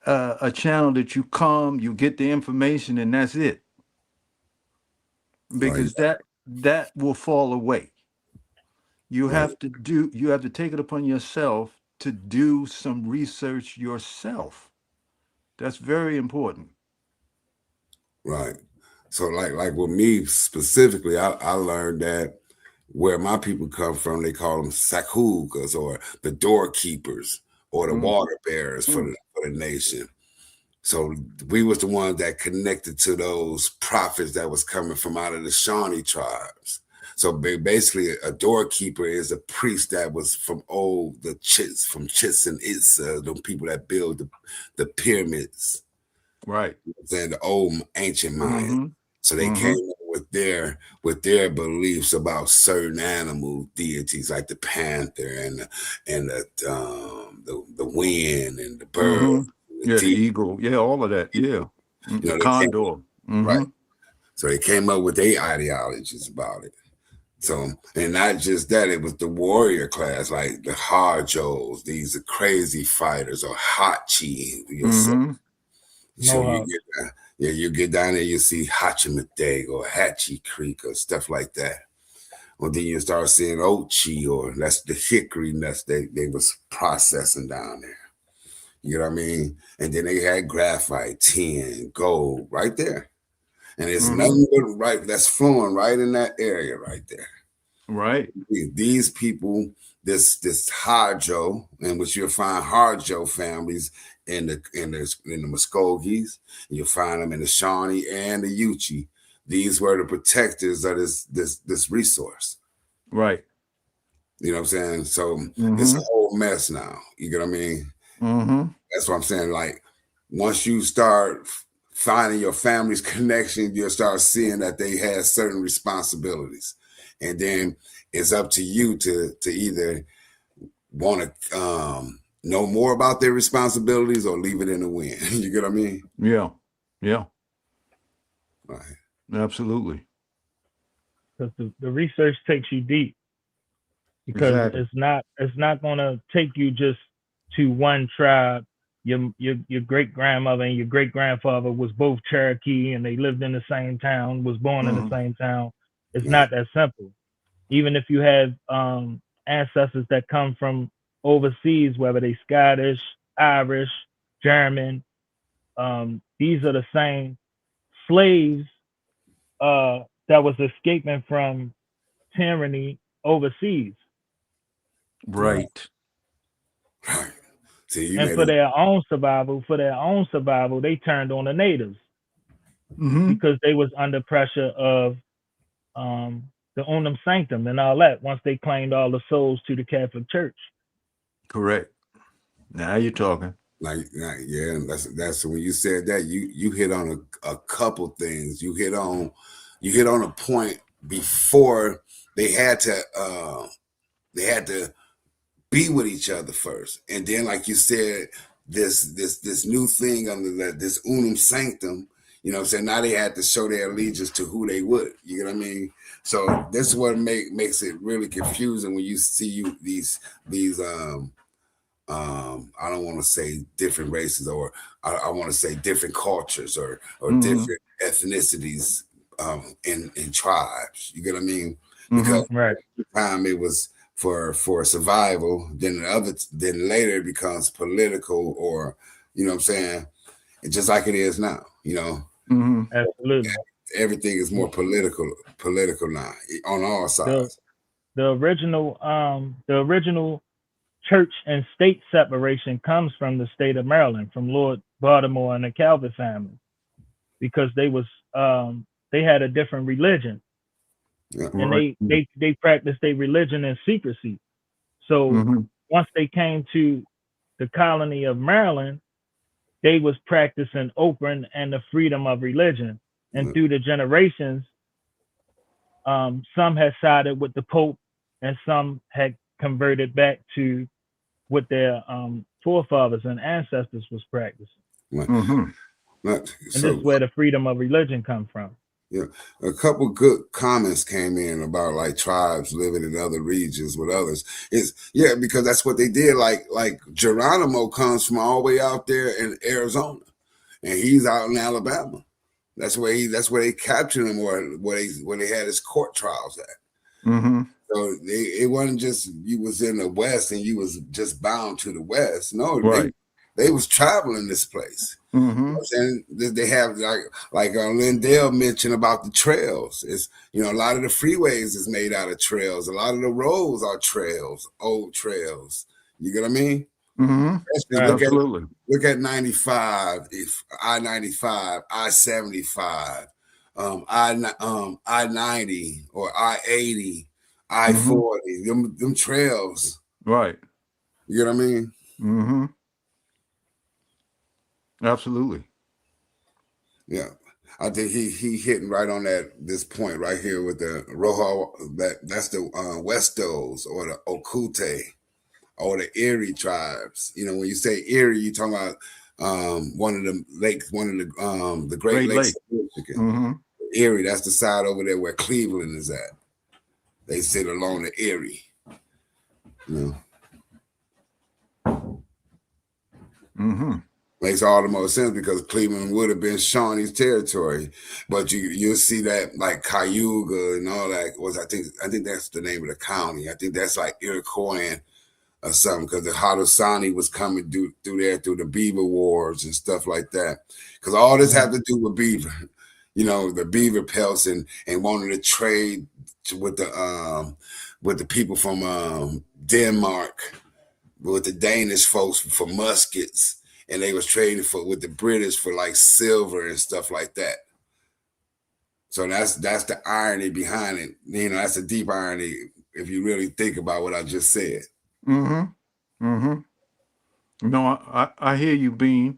a channel that you come, you get the information, and that's it. Right. Because that will fall away. You Right. have to take it upon yourself to do some research yourself. That's very important. Right. So like with me specifically, I learned that where my people come from, they call them sakugas, or the doorkeepers, or the Mm, water bearers for the nation. So we was the ones that connected to those prophets that was coming from out of the Shawnee tribes. So basically, a doorkeeper is a priest that was from the Chits, from Chits and Itza, the people that build the pyramids, right. and the old ancient Mayans. Mm-hmm. So they came up with their beliefs about certain animal deities, like the panther and the wind and the bird, Mm-hmm. the Yeah, the deer. eagle. Yeah, all of that. Yeah. You The know, they came condor. Mm-hmm. right. So they came up with their ideologies about it. So, and not just that, it was the warrior class, like the Harjos, these are crazy fighters, or Hachi. Mm-hmm. So Mohawk. you get down there, you see Hachimateg or Hatchie Creek or stuff like that. Or then you start seeing Ochi, or that's the hickory nuts they was processing down there. You know what I mean? And then they had graphite, tin, gold right there. And it's Mm-hmm. nothing but right that's flowing right in that area right there. Right. These people, this Harjo, in which you'll find Harjo families in the Muscogees, you'll find them in the Shawnee and the Yuchi. These were the protectors of this resource. Right. You know what I'm saying? So it's Mm-hmm. a whole mess now. You get what I mean? Mm-hmm. That's what I'm saying. Like, once you start finding your family's connection, you'll start seeing that they have certain responsibilities. And then it's up to you to either want to know more about their responsibilities or leave it in the wind. You get what I mean? Yeah. Yeah. Right. Absolutely. Because the research takes you deep. Because Exactly. it's not gonna take you just to one tribe. Your great grandmother and your great grandfather was both Cherokee and they lived in the same town, was born in the Mm-hmm. same town. It's Right. not that simple. Even if you have ancestors that come from overseas, whether they Scottish, Irish, German, these are the same slaves that was escaping from tyranny overseas. Right. Right. Right. See, you And made for it their own survival, they turned on the natives Mm-hmm. because they was under pressure of the unum sanctum and all that. Once they claimed all the souls to the Catholic Church, Correct. Now you're talking. yeah, that's when you said that you hit on a couple things. You hit on a point before they had to be with each other first, and then, like you said, this new thing under this unum sanctum. You know what I'm saying? Now they had to show their allegiance to who they would. You know what I mean? So this is what makes it really confusing when you see these I don't want to say different races, or I want to say different cultures, or Mm-hmm. different ethnicities in tribes. You get what I mean? Mm-hmm. Because right? at the time it was for survival, then later it becomes political, or you know what I'm saying? And just like it is now, Mm-hmm. Absolutely. everything is more political now on all The sides. the original church and state separation comes from the state of Maryland, from Lord Baltimore and the Calvert family, because they had a different religion Yeah. and Right. they practiced their religion in secrecy. So Mm-hmm. once they came to the colony of Maryland, they was practicing open and the freedom of religion. And through the generations, some had sided with the Pope and some had converted back to what their forefathers and ancestors was practicing. Mm-hmm. And this is where the freedom of religion come from. Yeah, a couple good comments came in about like tribes living in other regions with others. Because that's what they did. Like Geronimo comes from all the way out there in Arizona, and he's out in Alabama. That's where they captured him, or where they had his court trials at. Mm-hmm. So it wasn't just you was in the West and you was just bound to the West. No, Right. they was traveling this place. Mm-hmm. And they have like Lindell mentioned about the trails. It's, a lot of the freeways is made out of trails. A lot of the roads are trails, old trails. You get what I mean? Mm-hmm. Absolutely. Look at 95, I-95, I-75, I-90 or I-80, I-40. Them trails. Right. You know what I mean? Mm-hmm. Absolutely. Yeah, I think he hitting right on this point right here with the Rojo. That's the Westos or the Okute or the Erie tribes. When you say Erie, you're talking about one of the Great Lakes of Michigan. Mm-hmm. Erie, that's the side over there where Cleveland is at. They sit along the Erie. Mm-hmm. Makes all the most sense because Cleveland would have been Shawnee's territory, but you'll see that like Cayuga and all that I think that's the name of the county. I think that's like Iroquois or something because the Haudenosaunee was coming through there through the Beaver Wars and stuff like that. Because all this had to do with beaver, the beaver pelts and wanting to trade with the people from Denmark, with the Danish folks for muskets. And they was trading with the British for like silver and stuff like that. So that's the irony behind it. That's a deep irony if you really think about what I just said. Mm-hmm. Mm-hmm. No, I hear you, Bean.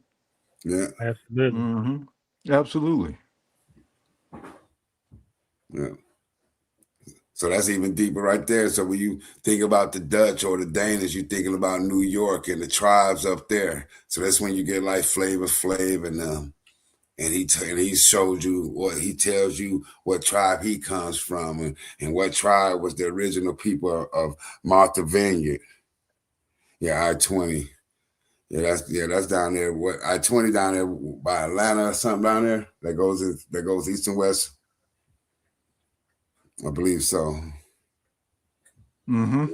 Yeah. Absolutely. Mm-hmm. Absolutely. Yeah. So that's even deeper right there. So when you think about the Dutch or the Danish, you're thinking about New York and the tribes up there. So that's when you get like Flavor Flav and he showed you he tells you what tribe he comes from and what tribe was the original people of Martha Vineyard. Yeah, I-20. Yeah, that's down there. What I-20 down there by Atlanta or something down there that goes east and west. I believe so. Mm-hmm.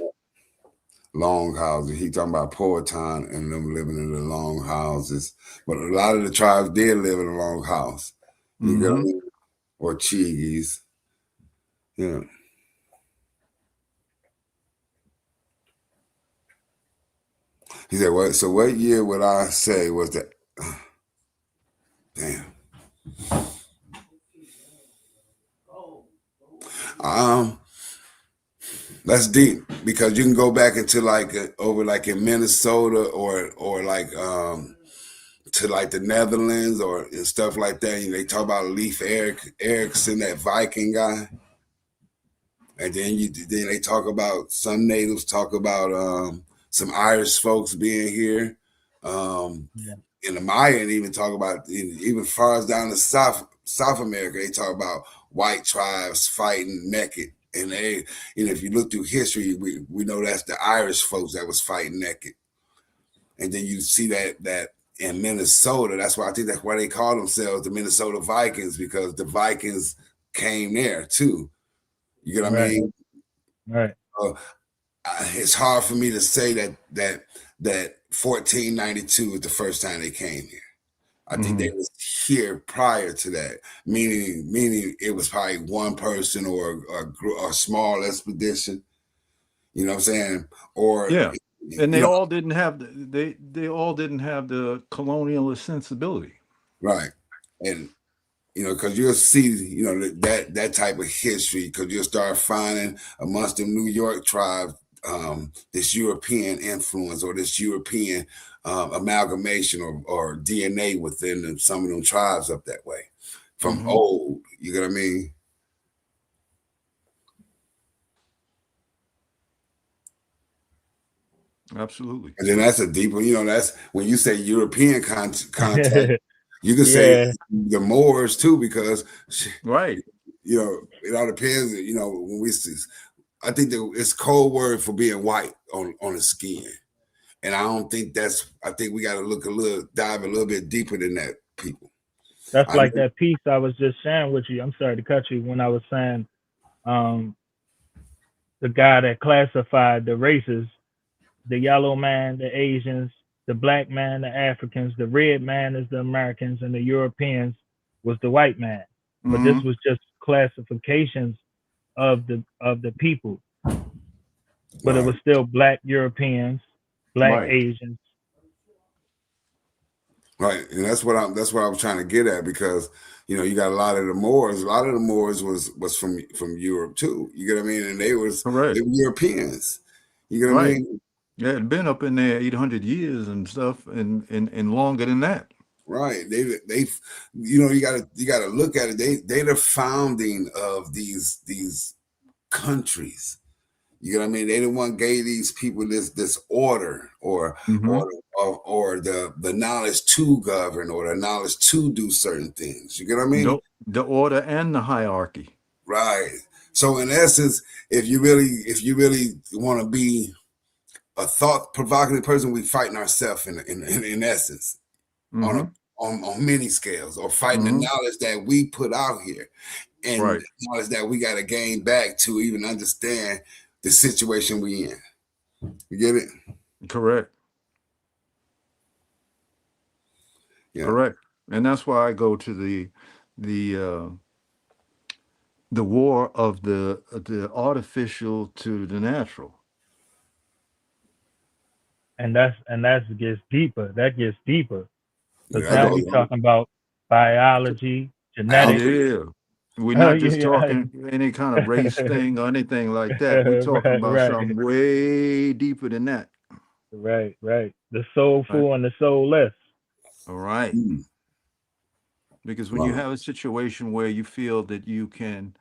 Long houses. He talking about Powhatan and them living in the long houses. But a lot of the tribes did live in a long house. You get what I mean? Or Chigis. Yeah. He said, "What? So what year would I say was the damn? That's deep because you can go back into over in Minnesota or like to like the Netherlands or and stuff like that. They talk about Leif Erikson, that Viking guy, and then they talk about some natives talk about some Irish folks being here. In the Mayan, even talk about even far as down to South America, they talk about white tribes fighting naked. And they, if you look through history, we know that's the Irish folks that was fighting naked. And then you see that in Minnesota. That's why I think that's why they call themselves the Minnesota Vikings, because the Vikings came there too. You get what I mean? Right. It's hard for me to say that 1492 is the first time they came here. I think they was here prior to that, meaning it was probably one person or a small expedition. You know what I'm saying? Or yeah, and they all didn't have they all didn't have the colonialist sensibility, right? And because you'll see that type of history, because you'll start finding amongst the New York tribes this European influence or this European amalgamation or DNA within some of them tribes up that way from old. You get what I mean? Absolutely. And then that's a deeper, that's when you say European contact, you can say Yeah. the Moors too, because Right. it all depends. When we see, I think that it's code word for being white on the skin. And I don't think I think we got to dive a little bit deeper than that, people. That's I like know, that piece I was just sharing with you. I'm sorry to cut you when I was saying the guy that classified the races, the yellow man, the Asians, the black man, the Africans, the red man is the Americans, and the Europeans was the white man. But this was just classifications of the people. But it was right. still black Europeans, black Right. Asians. Right. And that's what I was trying to get at, because you got a lot of the Moors. A lot of the Moors was from Europe too. You get what I mean? And they were Correct. Europeans. You get what I Right. mean? Yeah, it'd been up in there 800 years and stuff, and longer than that. Right. They you gotta look at it. They the founding of these countries. You know what I mean? They the one gave these people this order or the knowledge to govern or the knowledge to do certain things. You get what I mean? The order and the hierarchy. Right. So in essence, if you really want to be a thought provocative person, we fighting ourselves in essence Mm-hmm. on many scales, or fighting the Mm-hmm. knowledge that we put out here and Right. the knowledge that we got to gain back to even understand the situation we in. You get it? Correct. Yeah. Correct. And that's why I go to the war of the artificial to the natural. And that gets deeper. That gets deeper. Because Yeah, I now go we're talking about biology, genetics. biology. Yeah. We're Oh not just yeah, talking any kind of race thing or anything like that. We're talking right, about right, something way deeper than that. right, right. The Right. soulful and the soulless. All right. Mm, Because when you wow. have a situation where you feel that you can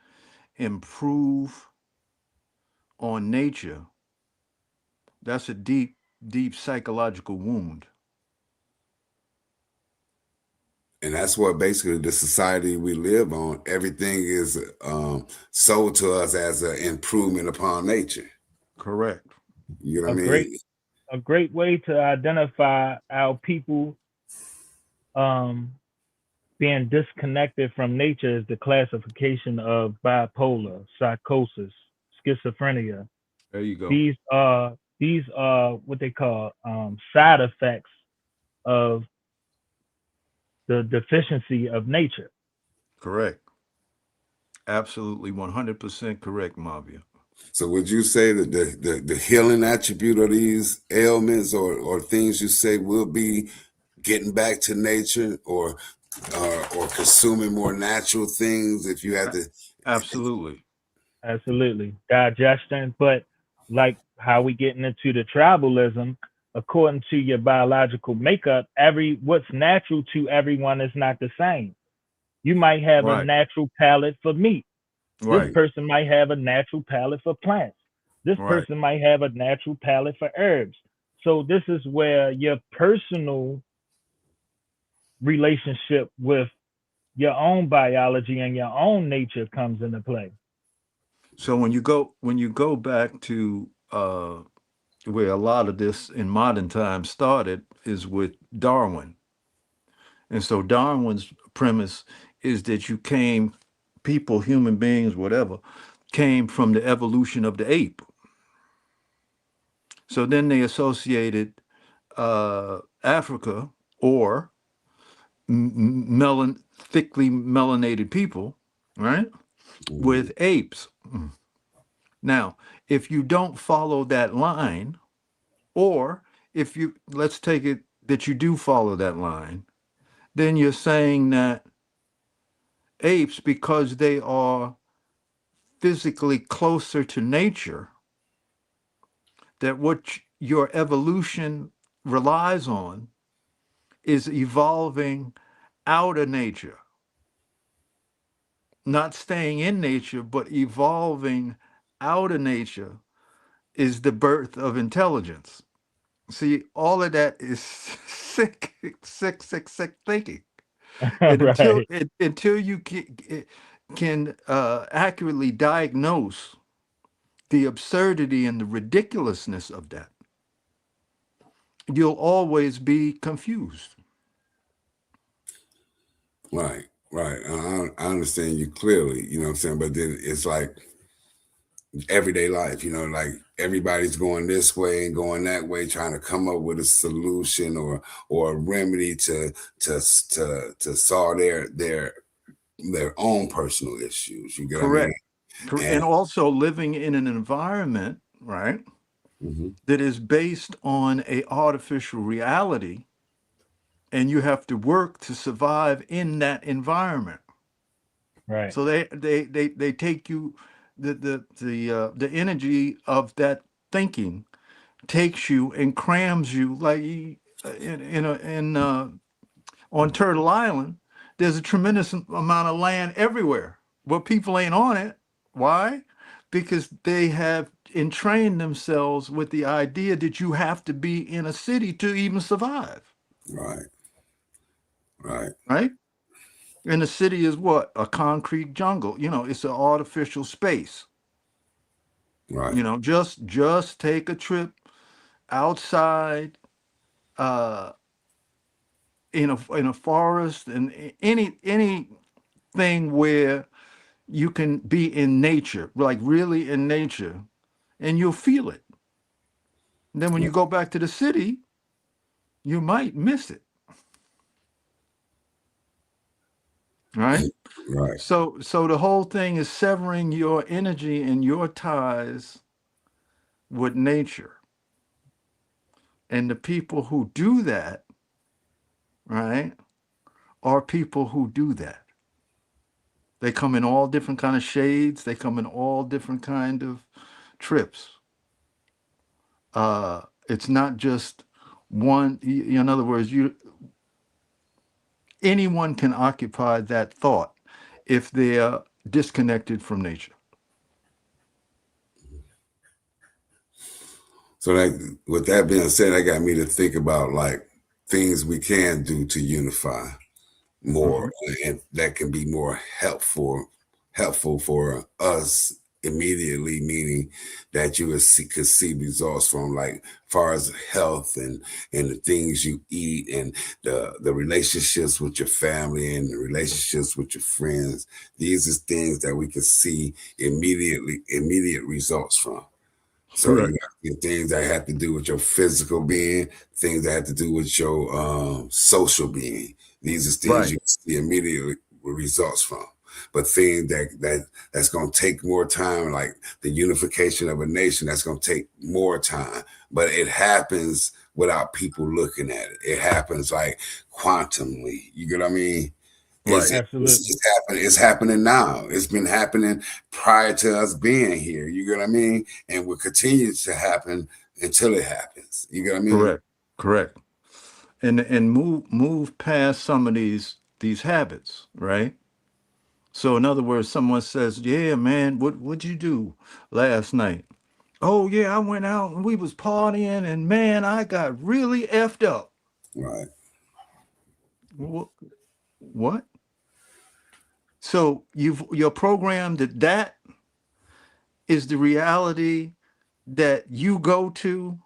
improve on nature, that's a deep, deep psychological wound. And that's what basically the society we live on. Everything is sold to us as an improvement upon nature. Correct. You know A what I great mean? a great way to identify our people um, being disconnected from nature is the classification of bipolar, psychosis, schizophrenia. There you go. These are what they call side effects of the deficiency of nature. Correct. Absolutely 100% correct, Mavia. So would you say that the healing attribute of these ailments or things you say will be getting back to nature or consuming more natural things if you had A- to? Absolutely. Absolutely. Digestion, but like how we getting into the tribalism, according to your biological makeup, what's natural to everyone is not the same. You might have a Right. natural palate for meat. This Right. person might have a natural palate for plants. This Right. person might have a natural palate for herbs. So this is where your personal relationship with your own biology and your own nature comes into play. So when you go back to where a lot of this in modern times started is with Darwin. And so Darwin's premise is that people, human beings, whatever, came from the evolution of the ape. So then they associated Africa or thickly melanated people, right, Mhm. with apes. Now, if you don't follow that line, or if you, let's take it that you do follow that line, then you're saying that apes, because they are physically closer to nature, that what your evolution relies on is evolving out of nature, not staying in nature, but evolving out of nature is the birth of intelligence. See, all of that is sick thinking. And Right. until you can accurately diagnose the absurdity and the ridiculousness of that, you'll always be confused. Right, right. I understand you clearly, you know what I'm saying? But then it's like everyday life, you know, like everybody's going this way and going that way, trying to come up with a solution or a remedy to solve their own personal issues. You get what I mean? Correct. And also living in an environment, right, that is based on a artificial reality, and you have to work to survive in that environment. Right. So they take you, the energy of that thinking takes you and crams you like on Turtle Island. There's a tremendous amount of land everywhere, but people ain't on it. Why? Because they have entrained themselves with the idea that you have to be in a city to even survive. Right, right, Right? And the city is what? A concrete jungle. You know, it's an artificial space. right. You know, just take a trip outside in a forest and anything where you can be in nature, like really in nature, and you'll feel it. And then when you go back to the city, you might miss it. Right? Right. So the whole thing is severing your energy and your ties with nature. And the people who do that, right, are people who do that. They come in all different kind of shades. They come in all different kind of trips. It's not just one. In other words, anyone can occupy that thought if they are disconnected from nature. So that, with that being said, that got me to think about like things we can do to unify more, and that can be more helpful for us immediately, meaning that you could see results from, like far as health and the things you eat and the relationships with your family and the relationships with your friends. These are things that we can see immediate results from. So you Correct. got your things that have to do with your physical being, things that have to do with your social being. These are things Right. you can see immediate results from. But things that's going to take more time, like the unification of a nation, that's going to take more time. But it happens without people looking at it. It happens like quantumly. You get what I mean? Right. Absolutely. It's happening now. It's been happening prior to us being here. You get what I mean? And will continue to happen until it happens. You get what I mean? Correct. Correct. And move past some of these habits, right? So in other words, someone says, "Yeah, man, what'd you do last night?" "Oh yeah, I went out and we was partying, and man, I got really effed up." Right. What? So you're programmed that is the reality that you go to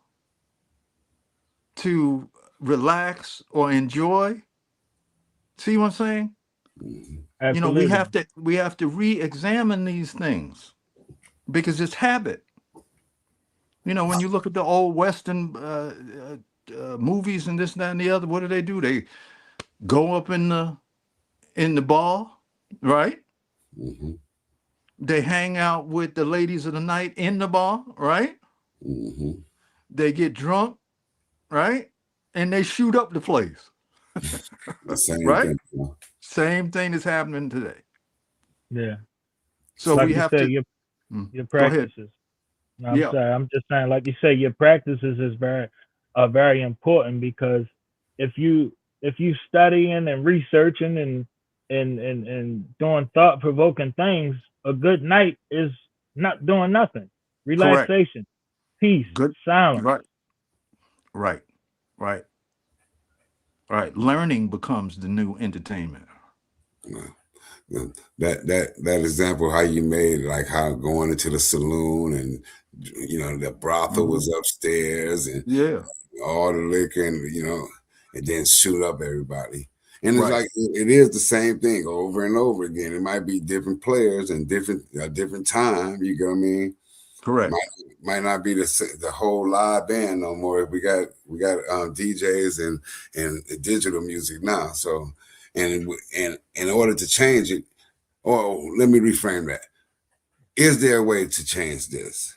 relax or enjoy. See what I'm saying? Mm-hmm. You know, we Absolutely. have to re-examine these things because it's habit. You know, when you look at the old Western movies and this, that, and the other, what do? They go up in the bar, right? Mm-hmm. They hang out with the ladies of the night in the bar, right? Mm-hmm. They get drunk, right? And they shoot up the place, The same right? thing. You know? Same thing is happening today. Yeah. So Like we you have said, to your go ahead. practices. No, I'm Yeah, sorry. I'm just saying, like you say, your practices is very important because if you studying and researching and doing thought provoking things, a good night is not doing nothing. correct. Relaxation, peace, Good. silence. Right. Right. Right. Right. Learning becomes the new entertainment. That example how you made, like how going into the saloon and the brothel was upstairs and Yeah. all the liquor and and then shoot up everybody. And it's Right. like it is the same thing over and over again. It might be different players and different time. You know what I mean? Correct. Might not be the whole live band no more. We got DJs and digital music now. So and in order to change it, let me reframe that. Is there a way to change this?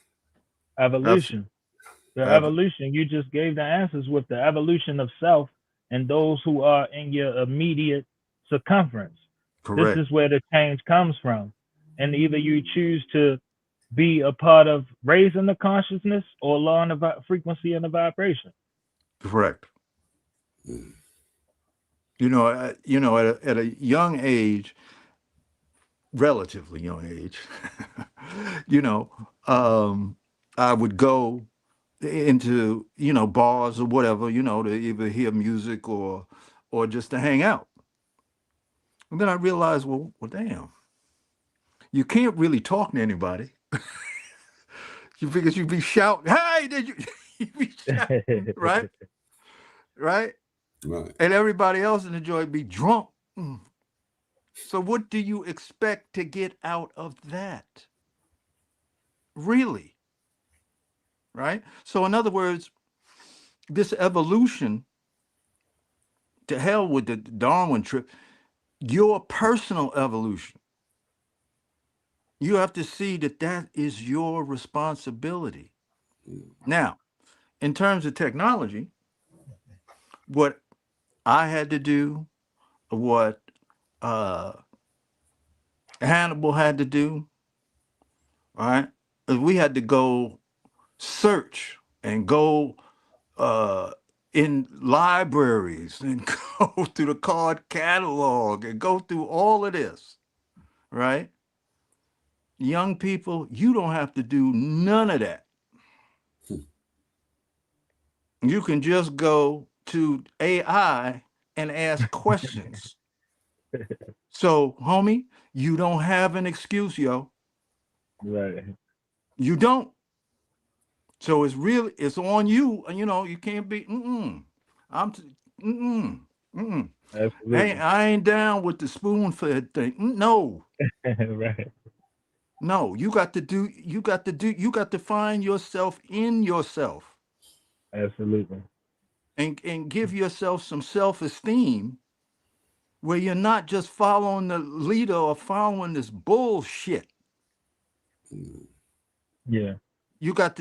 Evolution. The Ab- evolution. You just gave the answers with the evolution of self and those who are in your immediate circumference. This correct. is where the change comes from. And either you choose to be a part of raising the consciousness or lowering the frequency and the vibration. Correct. Mm. At a young age, relatively young age, you know, I would go into bars or whatever, to either hear music or just to hang out. And then I realized, well, damn, you can't really talk to anybody. You because you'd be shouting, "Hey, did you?" You'd be shouting, right? Right? Right. And everybody else in the joint be drunk. Mm. So what do you expect to get out of that? Really? Right? So in other words, this evolution, to hell with the Darwin trip, your personal evolution. You have to see that that is your responsibility. Now, in terms of technology, what I had to do, what uh, Hannibal had to do, all right, is we had to go search and go uh, in libraries and go through the card catalog and go through all of this, right? Young people, you don't have to do none of that. You can just go to AI and ask questions. So, homie, you don't have an excuse, yo. Right. You don't. So it's on you. And you can't be, I'm, mm-mm, mm-mm. Absolutely. I ain't down with the spoon fed thing. No, Right. no. You got to find yourself in yourself Absolutely. and give yourself some self esteem where you're not just following the leader or following this bullshit. Yeah. You got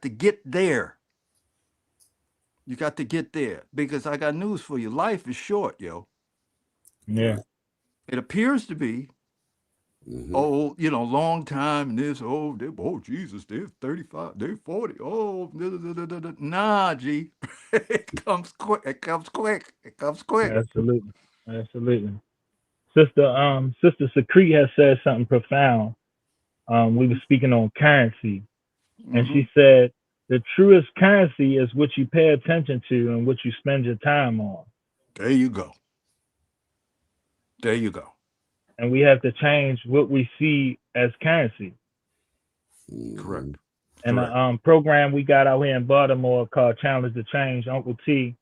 to get there. You got to get there because I got news for you. Life is short, yo. Yeah. Right. It appears to be. Mm-hmm. Oh, long time and this. Oh, Jesus, they're 35, they're 40. Oh, nah, G. It comes quick. It comes quick. It comes quick. Absolutely. Absolutely. Sister Secrete has said something profound. We were speaking on currency, and Hmm. she said the truest currency is what you pay attention to and what you spend your time on. There you go. There you go. And we have to change what we see as currency. Mm-hmm. Correct. And the Correct. program we got out here in Baltimore called Challenge to Change, Uncle T,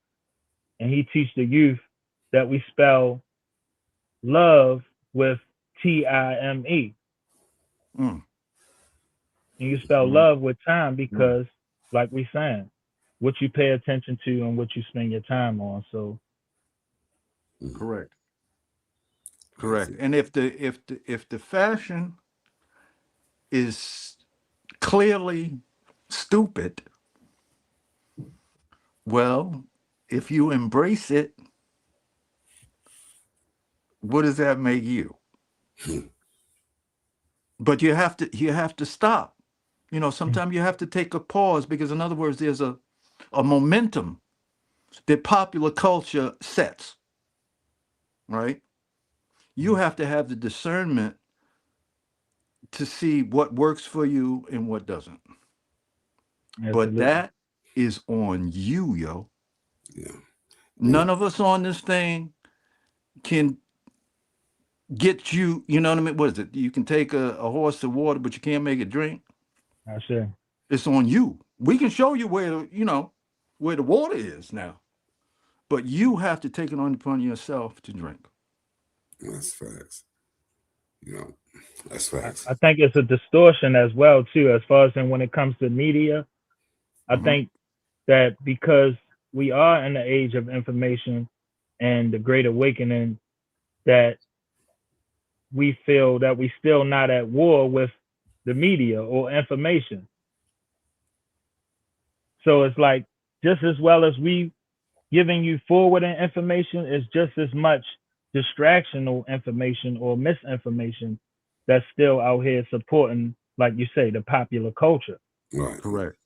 and he teach the youth that we spell love with Time. Mm. And you spell Mm. love with time Mm. because, like we saying, what you pay attention to and what you spend your time on. So Correct. That's Correct. it. And if the fashion is clearly stupid, well, if you embrace it, what does that make you? But you have to stop. You know, sometimes you have to take a pause because, in other words, there's a momentum that popular culture sets, right? You have to have the discernment to see what works for you and what doesn't. But Absolutely. that is on you, yo. Yeah. None of us on this thing can get you, you know what I mean? What is it? You can take a horse to water, but you can't make it drink. I say. It's on you. We can show you where, you know, where the water is now, but you have to take it on upon yourself to drink. That's facts. You know, that's facts. I think it's a distortion as well too, as far as in when it comes to media. I think that because we are in the age of information and the Great Awakening, that we feel that we still not at war with the media or information. So it's like just as well as we giving you forwarding information is just as much distractional information or misinformation that's still out here supporting, like you say, the popular culture. Right. Correct.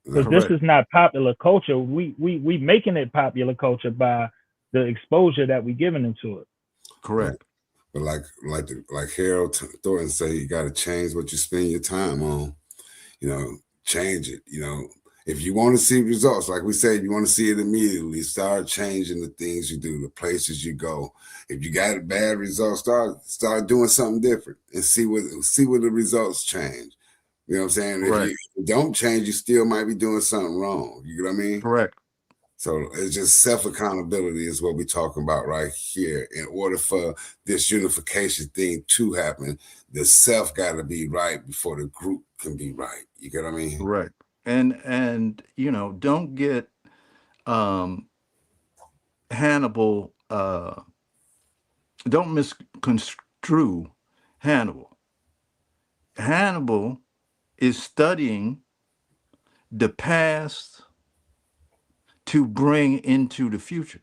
Because this is not popular culture. We making it popular culture by the exposure that we giving into it. Correct. But like Harold Thornton say, you got to change what you spend your time on. You know, change it. You know, if you want to see results, like we said, you want to see it immediately. Start changing the things you do, the places you go. If you got a bad result, start doing something different and see what the results change. You know what I'm saying? Right. If you don't change, you still might be doing something wrong. You know what I mean? Correct. So it's just self-accountability is what we're talking about right here. In order for this unification thing to happen, the self got to be right before the group can be right. You get what I mean? Right. And you know, don't get Hannibal, don't misconstrue Hannibal. Hannibal is studying the past to bring into the future.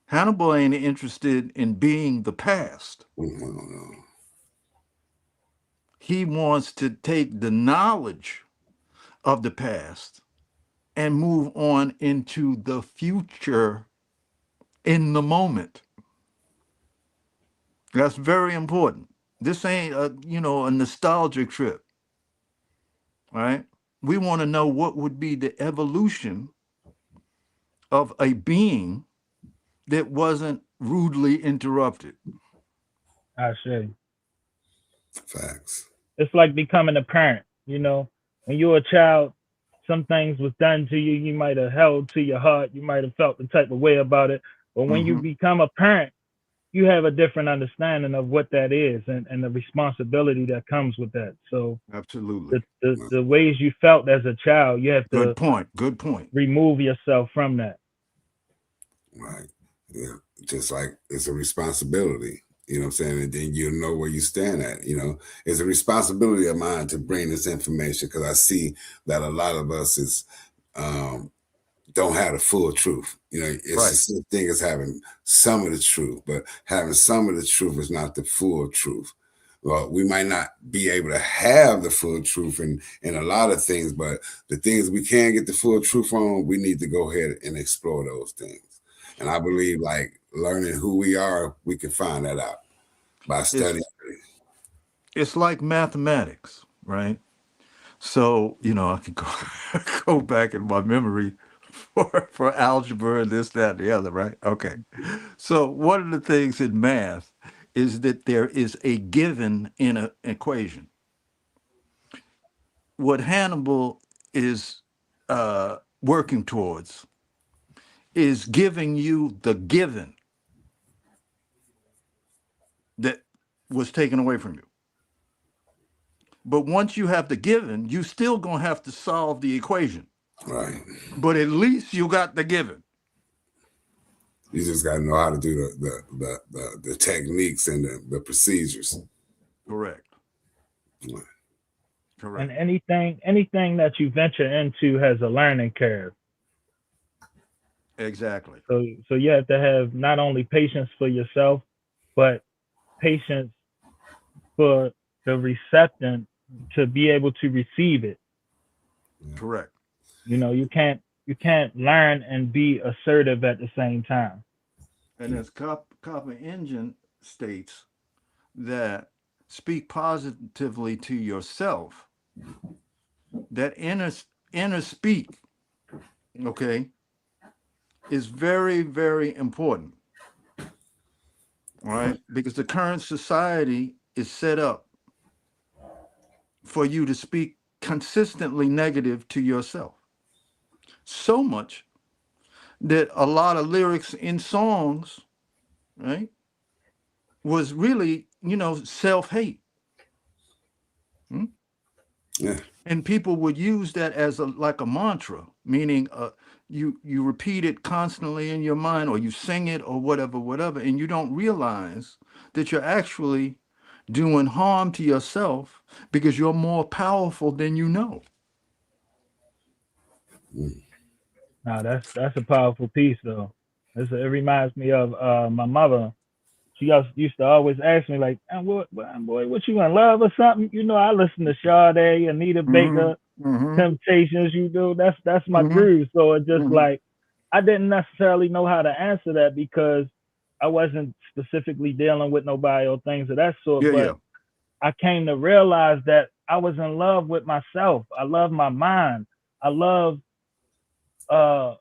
Hannibal ain't interested in being the past. Mm-hmm. He wants to take the knowledge of the past and move on into the future in the moment. That's very important. This ain't a nostalgic trip, right? We want to know what would be the evolution of a being that wasn't rudely interrupted. I say. Facts. It's like becoming a parent. You know, when you're a child, some things was done to you. You might have held to your heart. You might have felt the type of way about it. But when you become a parent, you have a different understanding of what that is and the responsibility that comes with that. So Absolutely. the ways you felt as a child, you have to Good point. remove yourself from that. Right. Yeah. Just like it's a responsibility. You know what I'm saying? And then you'll know where you stand at. You know, it's a responsibility of mine to bring this information because I see that a lot of us is don't have the full truth. You know, it's the same thing as having some of the truth, but having some of the truth is not the full truth. Well, we might not be able to have the full truth in a lot of things, but the things we can get the full truth on, we need to go ahead and explore those things. And I believe like learning who we are, we can find that out by studying. It's like mathematics, right? So, you know, I can go back in my memory for algebra and this, that, and the other, right? Okay. So one of the things in math is that there is a given in an equation. What Hannibal is working towards is giving you the given that was taken away from you. But once you have the given, you still gonna have to solve the equation. Right. But at least you got the given. You just got to know how to do the techniques and the procedures. Correct. Right. And anything that you venture into has a learning curve. Exactly. So you have to have not only patience for yourself, but patience for the receptant to be able to receive it. Correct. You know, you can't learn and be assertive at the same time. And as Copper Engine states, that speak positively to yourself, that inner speak, okay, is very, very important. All right, because the current society is set up for you to speak consistently negative to yourself. So much that a lot of lyrics in songs, right, was really, self-hate. Yeah. And people would use that as like a mantra, meaning you repeat it constantly in your mind, or you sing it, or whatever, and you don't realize that you're actually doing harm to yourself because you're more powerful than you know. Now that's a powerful piece though. It reminds me of my mother. She used to always ask me like, boy, what you in love or something? You know, I listen to Sade, Anita Mm-hmm. Baker, Mm-hmm. Temptations. You do that's my Mm-hmm. groove. So it just Mm-hmm. like I didn't necessarily know how to answer that because I wasn't specifically dealing with nobody or things of that sort. Yeah, yeah. But I came to realize that I was in love with myself. I love my mind. I love uh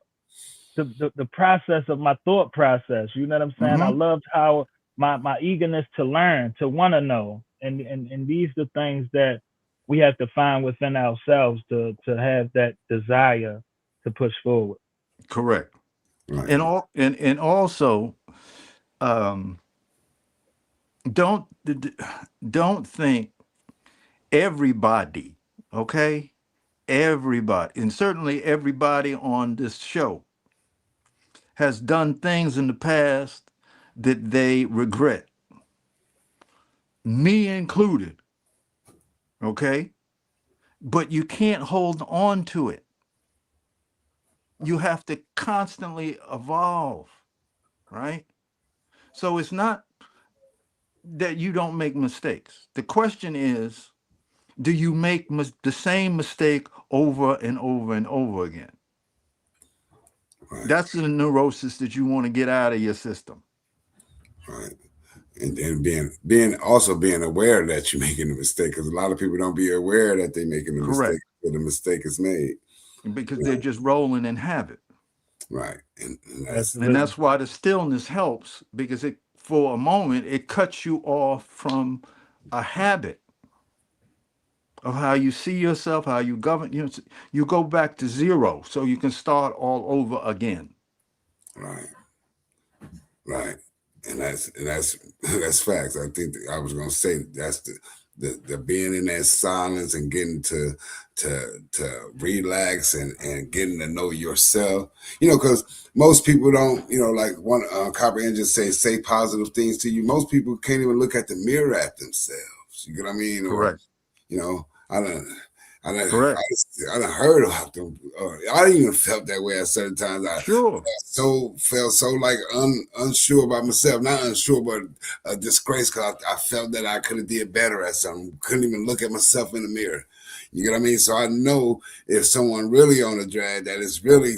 the process of my thought process. You know what I'm saying? I Mm-hmm. loved how my eagerness to learn, to want to know. And these are the things that we have to find within ourselves to have that desire to push forward. Correct. Right. And also, um, don't don't think everybody, okay? Everybody, and certainly everybody on this show has done things in the past that they regret, me included, okay? But you can't hold on to it. You have to constantly evolve, right? So it's not that you don't make mistakes. The question is, do you make the same mistake over and over and over again? Right. That's the neurosis that you want to get out of your system. Right. And being aware that you're making a mistake, because a lot of people don't be aware that they're making a mistake, Correct. that the mistake is made. Because they're just rolling in habit. Right. And Absolutely. that's why the stillness helps, because it, for a moment, it cuts you off from a habit of how you see yourself, how you govern. You go back to zero, so you can start all over again. right. Right. And that's that's facts. I think I was gonna say that's the being in that silence and getting to relax and getting to know yourself. Because most people don't, like one Copper Engine say positive things to you. Most people can't even look at the mirror at themselves. You get what I mean? Correct. Or, I Correct. done heard about them. I even felt that way at certain times. I Sure. felt so like unsure about myself. Not unsure, but a disgrace, because I felt that I could have did better at something. Couldn't even look at myself in the mirror. You get what I mean? So I know if someone really on a drag, that is really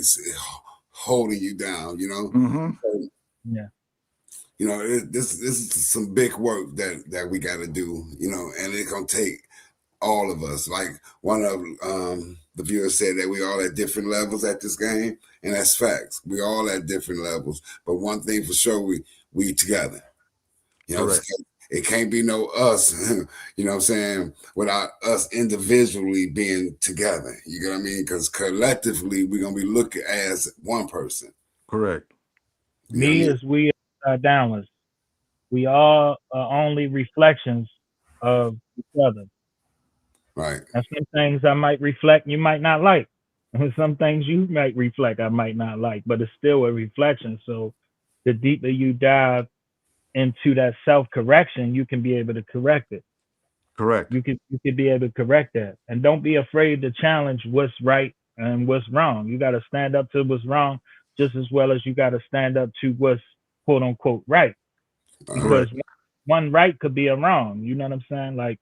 holding you down. Mm-hmm. So, Yeah. this is some big work that we got to do. And it's gonna take all of us. Like one of the viewers said that we all at different levels at this game, and that's facts. We all at different levels, but one thing for sure, we together. Correct. It can't be no us. You know what I'm saying? Without us individually being together. You get what I mean? Because collectively, we're gonna be looked as one person. Correct. You know what I Me mean? as we downwards. We all are only reflections of each other. Right. And some things I might reflect you might not like. And some things you might reflect I might not like, but it's still a reflection. So the deeper you dive into that self-correction, you can be able to correct it. Correct. You could be able to correct that. And don't be afraid to challenge what's right and what's wrong. You got to stand up to what's wrong just as well as you got to stand up to what's quote unquote right. Because Correct. one right could be a wrong. You know what I'm saying? Like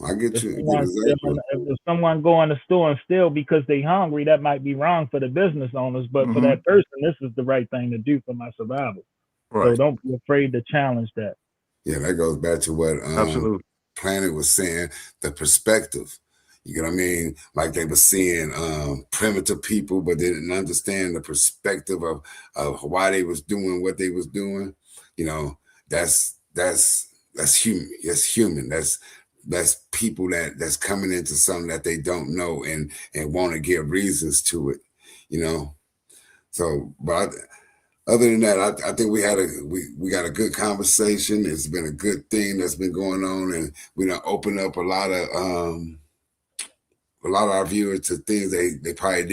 I get If you. I get someone's exactly. stealing, if someone go in the store and steal because they hungry, that might be wrong for the business owners, but for Mm-hmm. that person, this is the right thing to do for my survival. So Right. don't be afraid to challenge that. Yeah, that goes back to what Absolutely. Planet was saying, the perspective. You know what I mean? Like they were seeing primitive people, but they didn't understand the perspective of why they was doing what they was doing. You know, that's human. That's human. That's people that's coming into something that they don't know and want to give reasons to it. You know, so but other than that, I think we got a good conversation. It's been a good thing that's been going on, and we done opened up a lot of our viewers to things they probably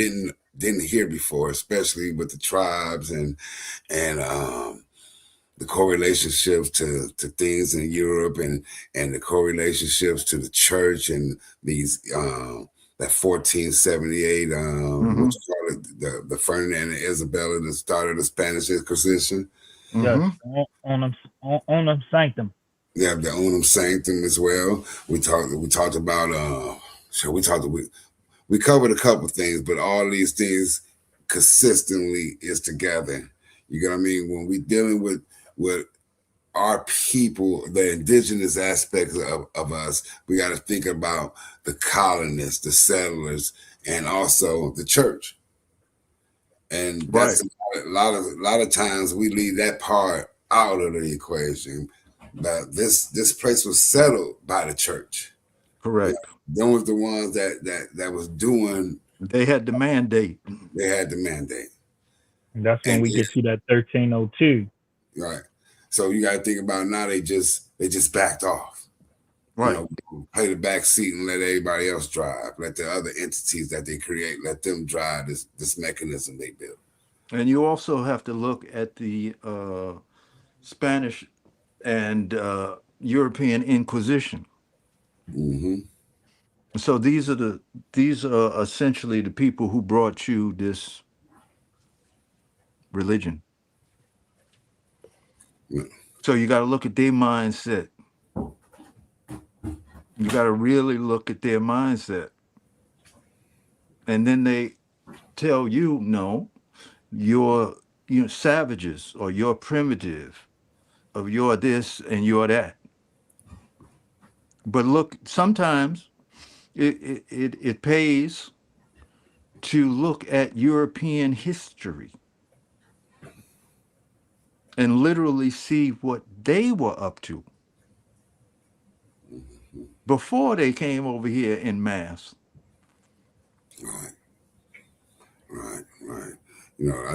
didn't hear before, especially with the tribes and the correlationships to things in Europe and the correlationships to the church and these that 1478 Mm-hmm. what you call it, the Ferdinand and Isabella that started the Spanish Inquisition. Yes, Mm-hmm. on them sanctum. They have the Unum Sanctum as well. We talked about so we covered a couple things, but all these things consistently is together. You know what I mean? When we dealing with our people, the indigenous aspects of us, we got to think about the colonists, the settlers, and also the church. And Right. that's a lot of times we leave that part out of the equation. But this place was settled by the church. Yeah, Correct. them was the ones that was doing. They had the mandate. They had the mandate, And that's when and we get to that 1302. right. So you got to think about now. They just backed off. You Right. know, play the back seat and let everybody else drive. Let the other entities that they create, let them drive this mechanism they built. And you also have to look at the Spanish and European Inquisition. Mm-hmm. So these are essentially the people who brought you this religion. Yeah. So you got to look at their mindset. You got to really look at their mindset. And then they tell you, no, you're savages or you're primitive or you're this and you're that. But look, sometimes it pays to look at European history and literally see what they were up to before they came over here in mass. Right. Right. You know,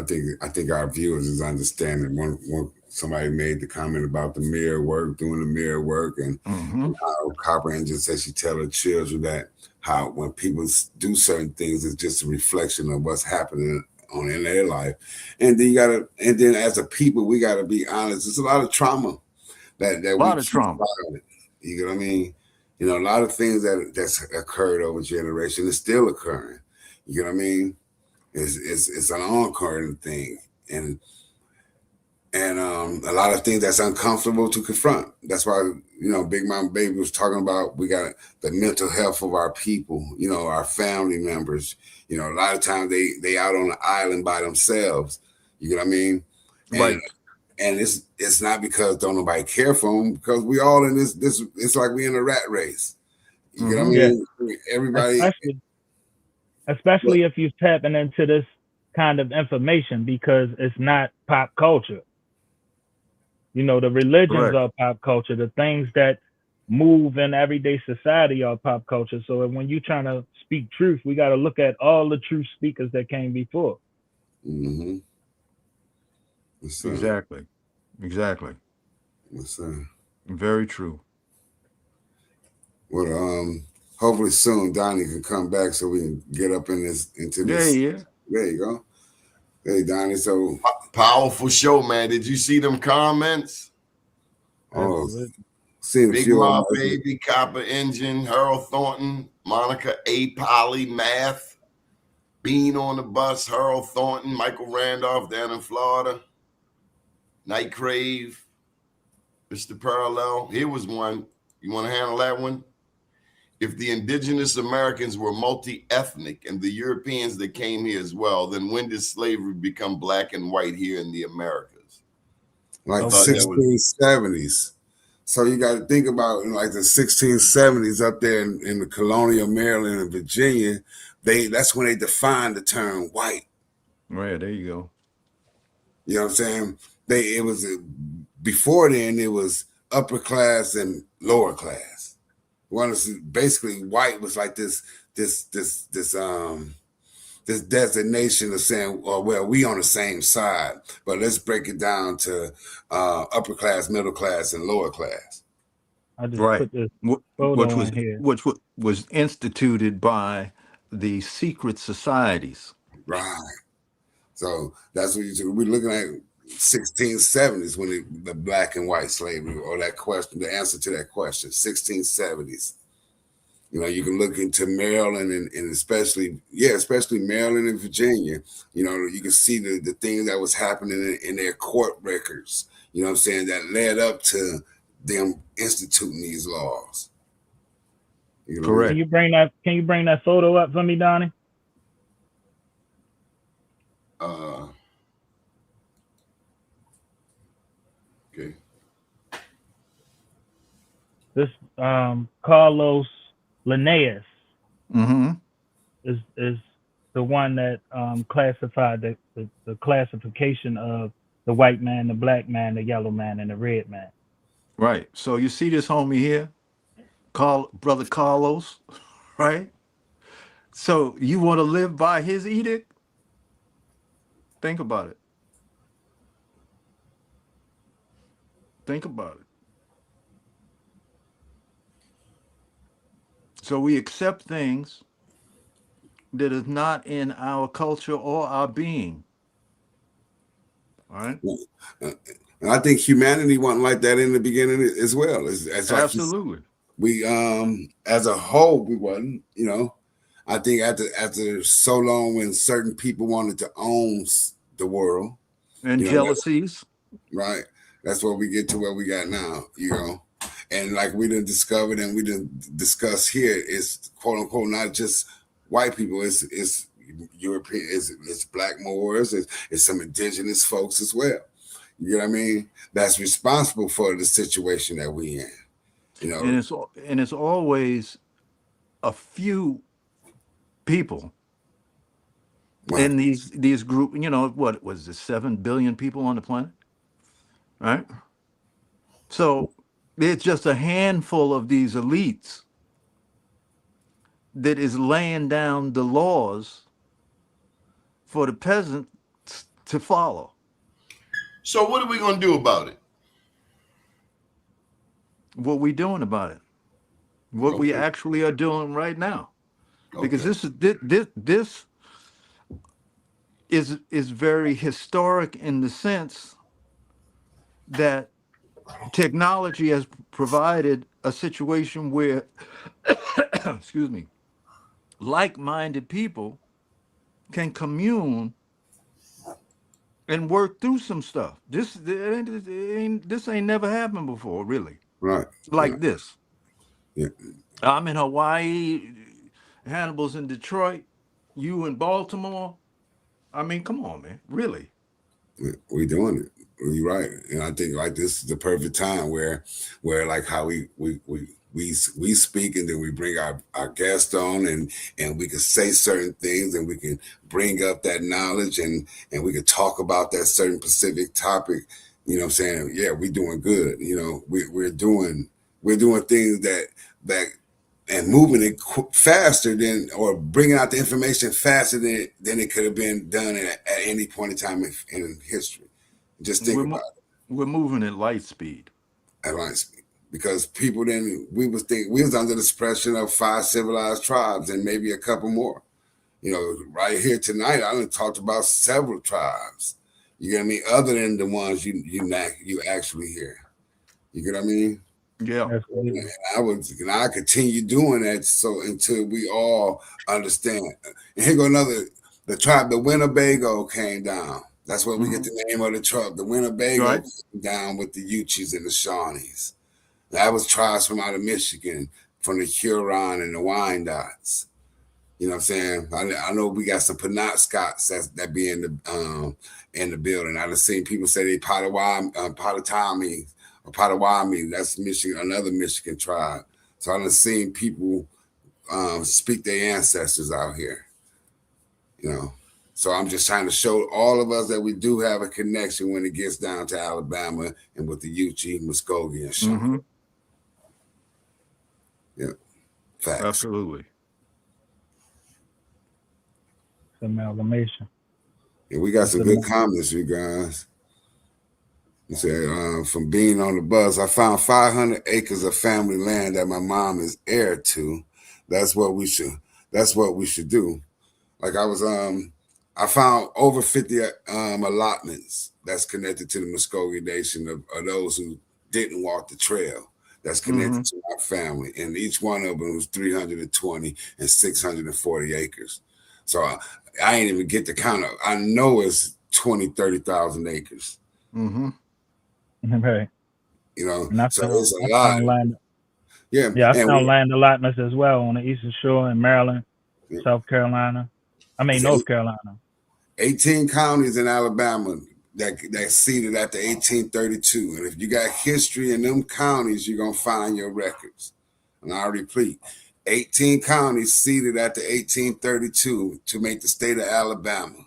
I think our viewers is understanding. One somebody made the comment about the mirror work, doing the mirror work, and Mm-hmm. how Copper Angel said she tell her children that how when people do certain things, it's just a reflection of what's happening in their life. And then as a people, we gotta be honest. There's a lot of trauma that A we lot of keep trauma. silent. You know what I mean? You know, a lot of things that's occurred over generation is still occurring. You know what I mean? It's an ongoing thing, and a lot of things that's uncomfortable to confront. That's why Big Mama Baby was talking about we got the mental health of our people, our family members. A lot of times they out on the island by themselves. You know what I mean? And Right. it's not because don't nobody care for them, because we all in this. It's like we in a rat race. You know what I Mm-hmm. Yeah, mean? Everybody. especially if you're tapping into this kind of information because it's not pop culture. The religions Correct. are pop culture. The things that move in everyday society are pop culture. So when you're trying to speak truth, we got to look at all the truth speakers that came before. Mm-hmm. Yes, sir. Exactly. Exactly. Yes, sir. Very true. Well, hopefully soon Donnie can come back so we can get up into Yeah, this. yeah. There you go. Hey, Donnie. So powerful show, man. Did you see them comments? Oh, Absolutely. seen a Big few Ma of them. Baby, Copper Engine, Harold Thornton, Monica A. Polly, Math, Bean on the Bus, Harold Thornton, Michael Randolph down in Florida, Night Crave, Mr. Parallel. Here was one. You want to handle that one? if the indigenous Americans were multi-ethnic and the Europeans that came here as well, then when did slavery become black and white here in the Americas? Like I the thought that was 1670s. So you got to think about like the 1670s up there in the colonial Maryland and Virginia. That's when they defined the term white. Right, there you go. You know what I'm saying? It was before then. It was upper class and lower class. One is basically white was like this designation of saying, well, we on the same side, but let's break it down to upper class, middle class, and lower class. I just Right. put this photo in here. Which was instituted by the secret societies. Right. So that's what we're looking at 1670s when the black and white slavery, or that question, the answer to that question, 1670s. You know, you can look into Maryland and especially Maryland and Virginia. You know, you can see the things that was happening in their court records, you know what I'm saying, that led up to them instituting these laws. You know, Correct. Can you bring that photo up for me, Donnie? Okay. This Carlos Linnaeus Mm-hmm. is the one that classified the classification of the white man, the black man, the yellow man, and the red man. Right. So you see this homie here, Brother Carlos, right? So you want to live by his edict? Think about it. Think about it. So we accept things that is not in our culture or our being. All right. and I think humanity wasn't like that in the beginning as well. It's like Absolutely. we as a whole we wasn't. You know, I think after so long when certain people wanted to own the world And you know, jealousies. right? That's where we get to where we got now, you know. And like we done discovered and we done discuss here, is quote unquote not just white people, it's European, it's black Moors, it's some indigenous folks as well. You know what I mean? That's responsible for the situation that we in. You know, And it's always a few people right. in these group. You know, what was it, 7 billion people on the planet, right? So it's just a handful of these elites that is laying down the laws for the peasants to follow. So what are we going to do about it? What we doing about it? What we actually are doing right now? Because this is very historic in the sense that technology has provided a situation where, excuse me, like-minded people can commune and work through some stuff. This ain't never happened before, really. Right. Like right. this. Yeah. I'm in Hawaii, Hannibal's in Detroit, you in Baltimore. I mean, come on, man, really. We doing it. You're right, and I think like this is the perfect time where like how we speak and then we bring our guest on and we can say certain things and we can bring up that knowledge and we can talk about that certain specific topic. You know what I'm saying? Yeah, we're doing good. You know, we're doing things that and moving it faster than, or bringing out the information faster than it could have been done at any point in time in history. Just think about it. We're moving at light speed. At light speed. Because people then, we was under the suppression of 5 civilized tribes and maybe a couple more. You know, right here tonight, I done talked about several tribes. You get what I mean? Other than the ones you actually hear. You get what I mean? Yeah. And I continue doing that so until we all understand. And here go the tribe, the Winnebago came down. That's where we get the name of the tribe. The Winnebago came down with the Yuchis and the Shawnees. That was tribes from out of Michigan, from the Huron and the Wyandots. You know what I'm saying? I know we got some Penobscots that be in the building. I've seen people say they Potawatomi or Potawatomi. That's Michigan, another Michigan tribe. So I've seen people speak their ancestors out here. You know, so I'm just trying to show all of us that we do have a connection when it gets down to Alabama and with the Yuchi, Muscogee, and Shawnee. Yeah, facts. Absolutely. Amalgamation. Yeah, we got some good comments, you guys. You said, from being on the bus, I found 500 acres of family land that my mom is heir to. That's what we should do. Like I found over 50 allotments that's connected to the Muscogee Nation of those who didn't walk the trail. That's connected to our family, and each one of them was 320 and 640 acres. So I ain't even get to count it. I know it's 20, 30,000 acres. Right. You know, and so it's a lot. Yeah, I found land allotments as well on the Eastern Shore in Maryland, South Carolina. North Carolina. 18 counties in Alabama that seeded after 1832. And if you got history in them counties, you're going to find your records. And I repeat, 18 counties seeded after 1832 to make the state of Alabama.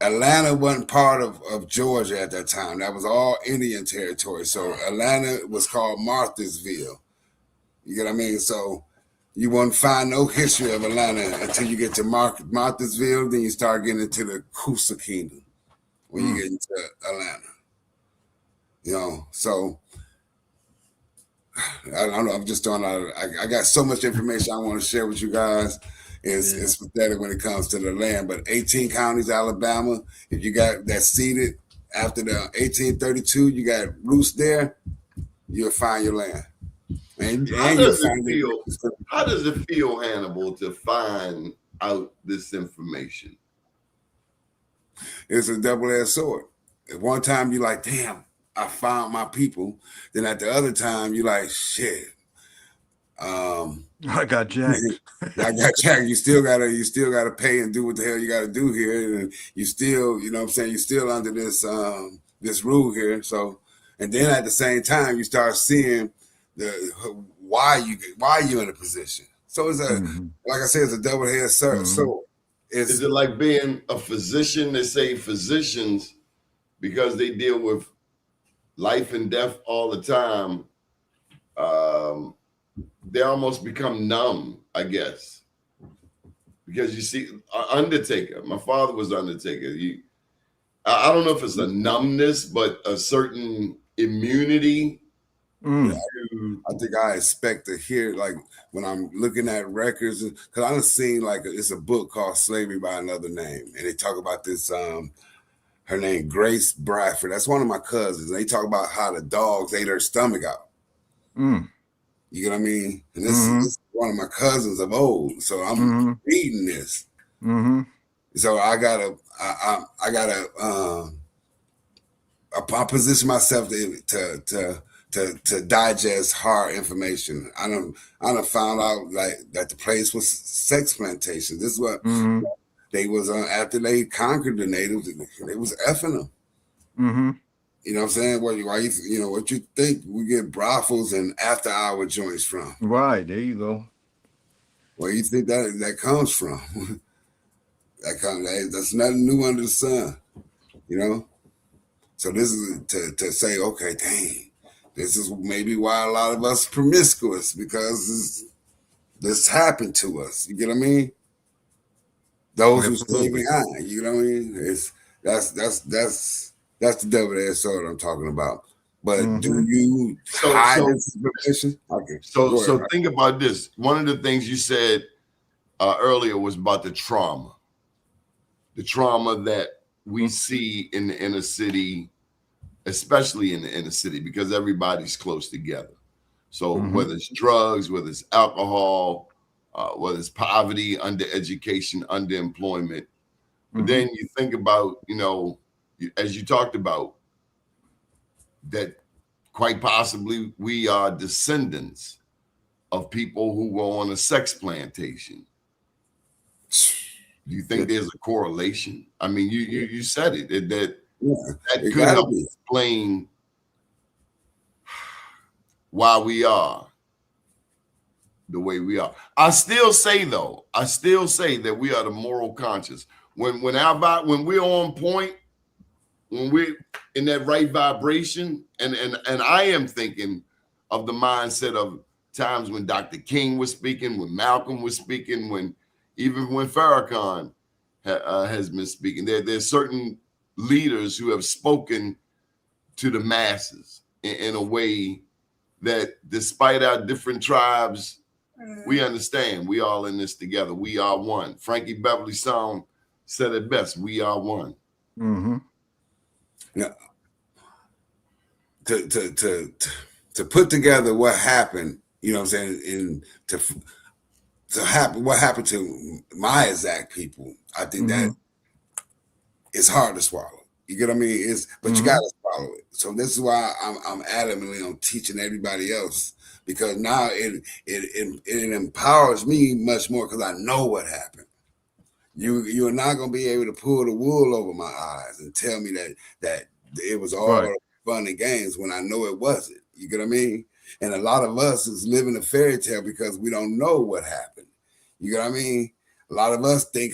Atlanta wasn't part of Georgia at that time. That was all Indian territory. So Atlanta was called Marthasville. You get what I mean? So you won't find no history of Atlanta until you get to Marthasville. Then you start getting into the Coosa Kingdom when you get into Atlanta. You know, so I don't know. I'm just throwing out. I got so much information I want to share with you guys. It's pathetic when it comes to the land. But 18 counties, Alabama, if you got that seeded after the 1832, you got roots there, you'll find your land. How does it feel, Hannibal, to find out this information? It's a double-edged sword. At one time, you're like, damn, I found my people. Then at the other time, you're like, shit. I got jacked. I got jacked. You still gotta pay and do what the hell you gotta do here. And you still, you know what I'm saying, you're still under this this rule here. So, and then at the same time, you start seeing why you in a position. So it's like I said, it's a double-edged sword. So is it like being a physician? They say physicians, because they deal with life and death all the time, they almost become numb, I guess. Because you see, Undertaker, my father was Undertaker. I don't know if it's a numbness, but a certain immunity. I think I expect to hear, like, when I'm looking at records, because I've seen, like, it's a book called Slavery by Another Name, and they talk about this, her name, Grace Bradford. That's one of my cousins. And they talk about how the dogs ate her stomach out. You get what I mean? And this is one of my cousins of old. So I'm reading this. So I position myself to digest hard information. I done found out like that the place was sex plantation. This is what they was after they conquered the natives. They was effing them. You know what I'm saying? Why what you think we get brothels and after hour joints from? Right, there you go. Where you think that comes from? That's nothing new under the sun, you know. So this is to say, okay, dang, this is maybe why a lot of us promiscuous, because this happened to us. You get what I mean? Those who stay behind. You know what I mean? That's the double-edged sword I'm talking about. But do you hide this information? Okay. So think about this. One of the things you said earlier was about the trauma that we see in the inner city, especially in the inner city, because everybody's close together. So whether it's drugs, whether it's alcohol, whether it's poverty, undereducation, underemployment, but then you think about, as you talked about, that quite possibly we are descendants of people who were on a sex plantation. Do you think there's a correlation? I mean, you said it, that could help explain why we are the way we are. I still say that we are the moral conscious. When we're on point, when we're in that right vibration, and I am thinking of the mindset of times when Dr. King was speaking, when Malcolm was speaking, even when Farrakhan has been speaking. There's certain leaders who have spoken to the masses in a way that, despite our different tribes, we understand we all in this together. We are one. Frankie Beverly's song said it best. We are one. Mm-hmm. Now, to put together what happened, you know what I'm saying, and what happened to my exact people, I think that it's hard to swallow. You get what I mean? But you gotta swallow it. So this is why I'm adamantly on teaching everybody else, because now it empowers me much more, because I know what happened. You are not gonna be able to pull the wool over my eyes and tell me that it was all fun and games when I know it wasn't. You get what I mean? And a lot of us is living a fairy tale because we don't know what happened. You get what I mean? A lot of us think,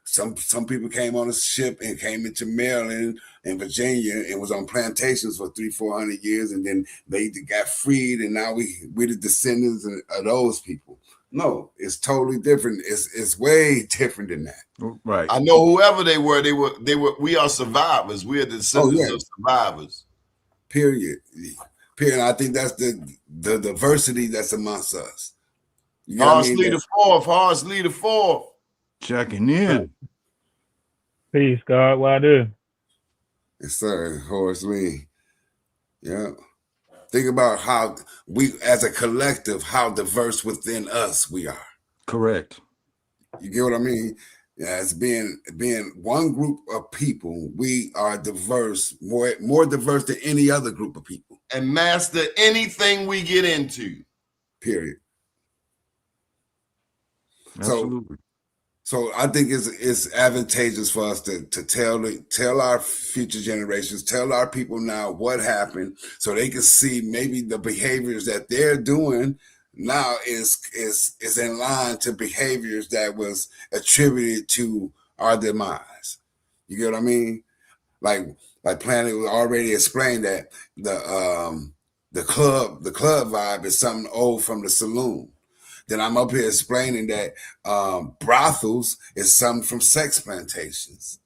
some people came on a ship and came into Maryland and Virginia and was on plantations for 300-400 years, and then they got freed, and now we the descendants of those people. No, it's totally different. It's way different than that. Right. I know whoever they were. We are survivors. We are the descendants of survivors. Period. I think that's the diversity that's amongst us. You know Horace Lee the Fourth. Checking in. Peace, God. What I do? Yes, sir. Horace Lee. Yeah. Think about how we, as a collective, how diverse within us we are. Correct. You get what I mean? As being one group of people, we are diverse, more diverse than any other group of people. And master anything we get into. Period. Absolutely. So I think it's advantageous for us to tell our future generations, tell our people now what happened, so they can see maybe the behaviors that they're doing now is in line to behaviors that was attributed to our demise. You get what I mean? Like Planet already explained that the club vibe is something old from the saloon. Then I'm up here explaining that brothels is something from sex plantations.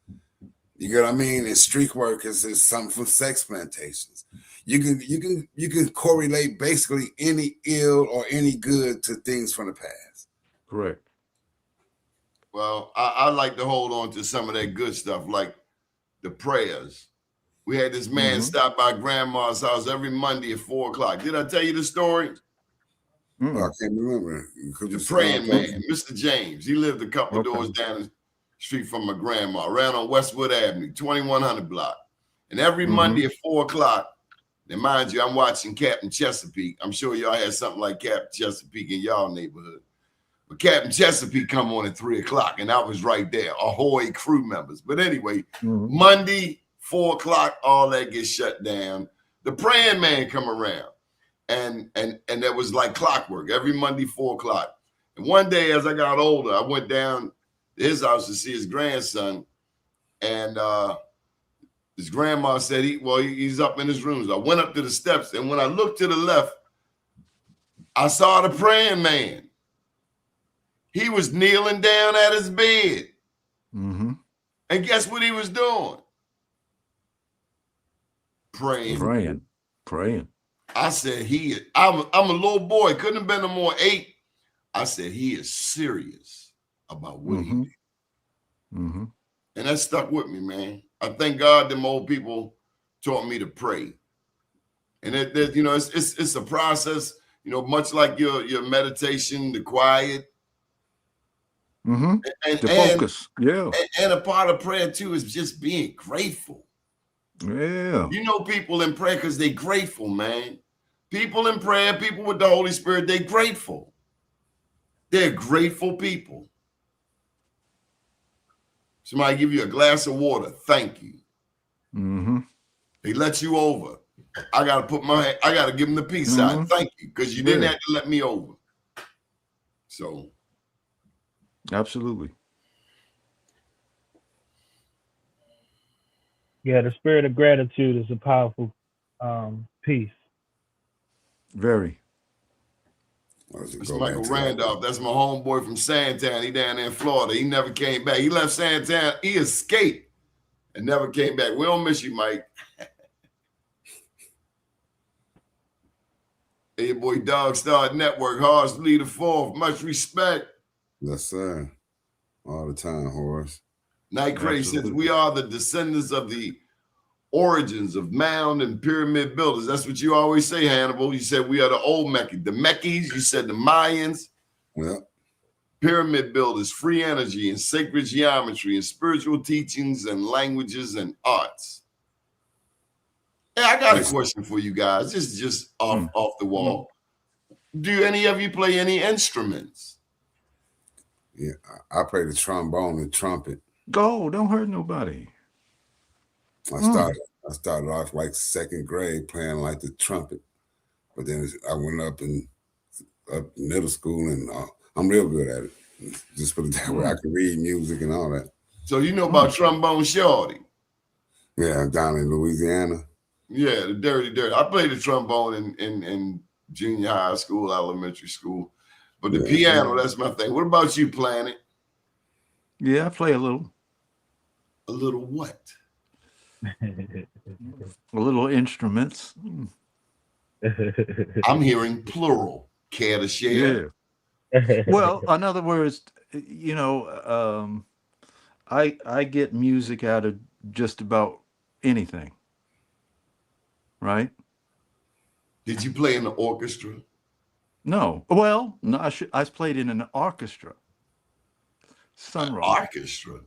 You get what I mean? And street workers is something from sex plantations. You can correlate basically any ill or any good to things from the past. Correct. Well, I like to hold on to some of that good stuff, like the prayers. We had this man stop by Grandma's house every Monday at 4:00. Did I tell you the story? I can't remember. The praying man, Mr. James. He lived a couple doors down the street from my grandma, around on Westwood Avenue, 2100 block. And every Monday at 4:00, and mind you, I'm watching Captain Chesapeake. I'm sure y'all had something like Captain Chesapeake in y'all neighborhood. But Captain Chesapeake come on at 3:00, and I was right there, Ahoy crew members. But anyway, Monday, 4:00, all that gets shut down. The praying man come around. And that was like clockwork every Monday, 4:00. And one day, as I got older, I went down to his house to see his grandson. And his grandma said, he's up in his room. So I went up to the steps. And when I looked to the left, I saw the praying man. He was kneeling down at his bed. And guess what he was doing? Praying. I said, I'm a little boy, couldn't have been no more 8. I said, he is serious about what he did. And that stuck with me, man. I thank God them old people taught me to pray. And it's a process, much like your meditation, the quiet. And focus. Yeah. And a part of prayer too is just being grateful. Yeah. People in prayer because they're grateful, man. People in prayer, people with the Holy Spirit, they're grateful. They're grateful people. Somebody give you a glass of water, thank you. Mm-hmm. He lets you over. I gotta give him the peace sign. Thank you, because you didn't have to let me over. So absolutely. Yeah, the spirit of gratitude is a powerful piece. Very. it's Michael Randolph. That's my homeboy from Santan. He down there in Florida. He never came back. He left Santan. He escaped and never came back. We don't miss you, Mike. Hey, your boy Dog Star Network, Horace Lee the Fourth. Much respect. Yes, sir. All the time, Horace. Night Crazy says we are the descendants of the origins of mound and pyramid builders. That's what you always say, Hannibal. You said we are the old Mecca, the Meckies. You said the Mayans. Yeah. Pyramid builders, free energy and sacred geometry and spiritual teachings and languages and arts. Hey, I got a question for you guys. This is just off the wall. Do any of you play any instruments? Yeah, I play the trombone and trumpet. Go, don't hurt nobody. I started off like second grade playing like the trumpet, but then I went up in middle school and I'm real good at it. Just put it that way. I can read music and all that. So you know about Trombone Shorty? Yeah, down in Louisiana. Yeah, the dirty. I played the trombone in junior high school, elementary school. But the piano, that's my thing. What about you, Planet? Yeah, I play a little. A little what? A little instruments. I'm hearing plural. Care to share? Yeah. Well, in other words, you know, I get music out of just about anything. Right? Did you play in the orchestra? No. Well, no, I played in an orchestra. Sunrise. Orchestra?